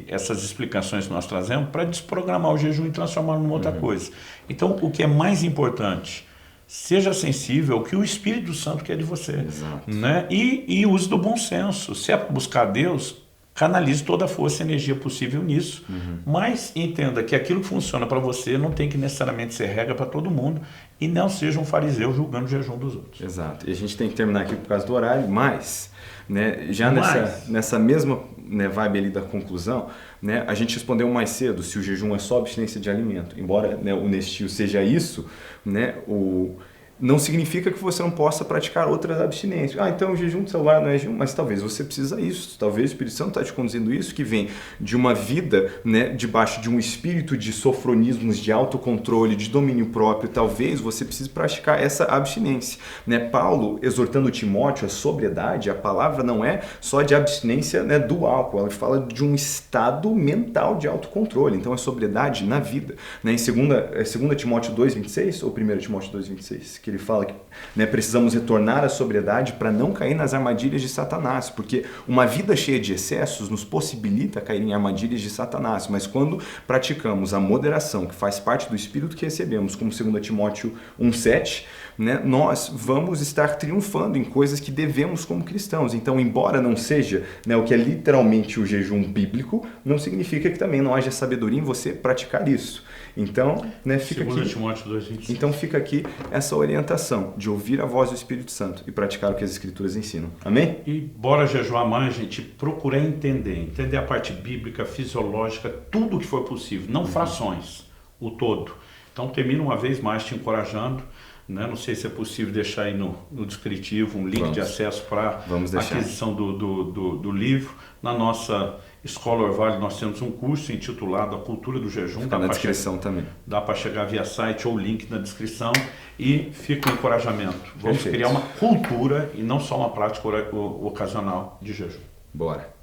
essas explicações que nós trazemos para desprogramar o jejum e transformar numa outra coisa. Então, o que é mais importante, seja sensível ao que o Espírito Santo quer de você. Né? E use do bom senso. Se é para buscar Deus, canalize toda a força e energia possível nisso. Mas entenda que aquilo que funciona para você não tem que necessariamente ser regra para todo mundo e não seja um fariseu julgando o jejum dos outros. Exato. E a gente tem que terminar aqui por causa do horário, mas... Né, já nessa mesma, né, vibe ali da conclusão, né, a gente respondeu mais cedo se o jejum é só abstinência de alimento. Embora, né, o Nestio seja isso, né, não significa que você não possa praticar outras abstinências. Então o jejum do celular não é jejum, mas talvez você precisa isso, talvez o Espírito Santo está te conduzindo isso, que vem de uma vida, né, debaixo de um espírito de sofronismos, de autocontrole, de domínio próprio, talvez você precise praticar essa abstinência. Né? Paulo, exortando Timóteo a sobriedade, a palavra não é só de abstinência, né, do álcool, ela fala de um estado mental de autocontrole, então é sobriedade na vida. Né? Em 2 Timóteo 2,26 ou 1 Timóteo 2,26? Que ele fala que, né, precisamos retornar à sobriedade para não cair nas armadilhas de Satanás, porque uma vida cheia de excessos nos possibilita cair em armadilhas de Satanás, mas quando praticamos a moderação, que faz parte do Espírito que recebemos, como 2 Timóteo 1,7, né, nós vamos estar triunfando em coisas que devemos como cristãos. Então, embora não seja, né, o que é literalmente o jejum bíblico, não significa que também não haja sabedoria em você praticar isso. Então, né, fica aqui, Timóteo 2,26. Então fica aqui essa orientação de ouvir a voz do Espírito Santo e praticar o que as Escrituras ensinam. Amém? E bora jejuar mais, gente, procurar entender a parte bíblica, fisiológica, tudo que for possível, não frações, o todo. Então termino uma vez mais te encorajando, né? Não sei se é possível deixar aí no descritivo um link de acesso para a aquisição do livro. Na nossa Escola Orvalho nós temos um curso intitulado A Cultura do Jejum. Fica na descrição também. Dá para chegar via site ou link na descrição e fica o encorajamento. Vamos criar uma cultura e não só uma prática ocasional de jejum. Bora.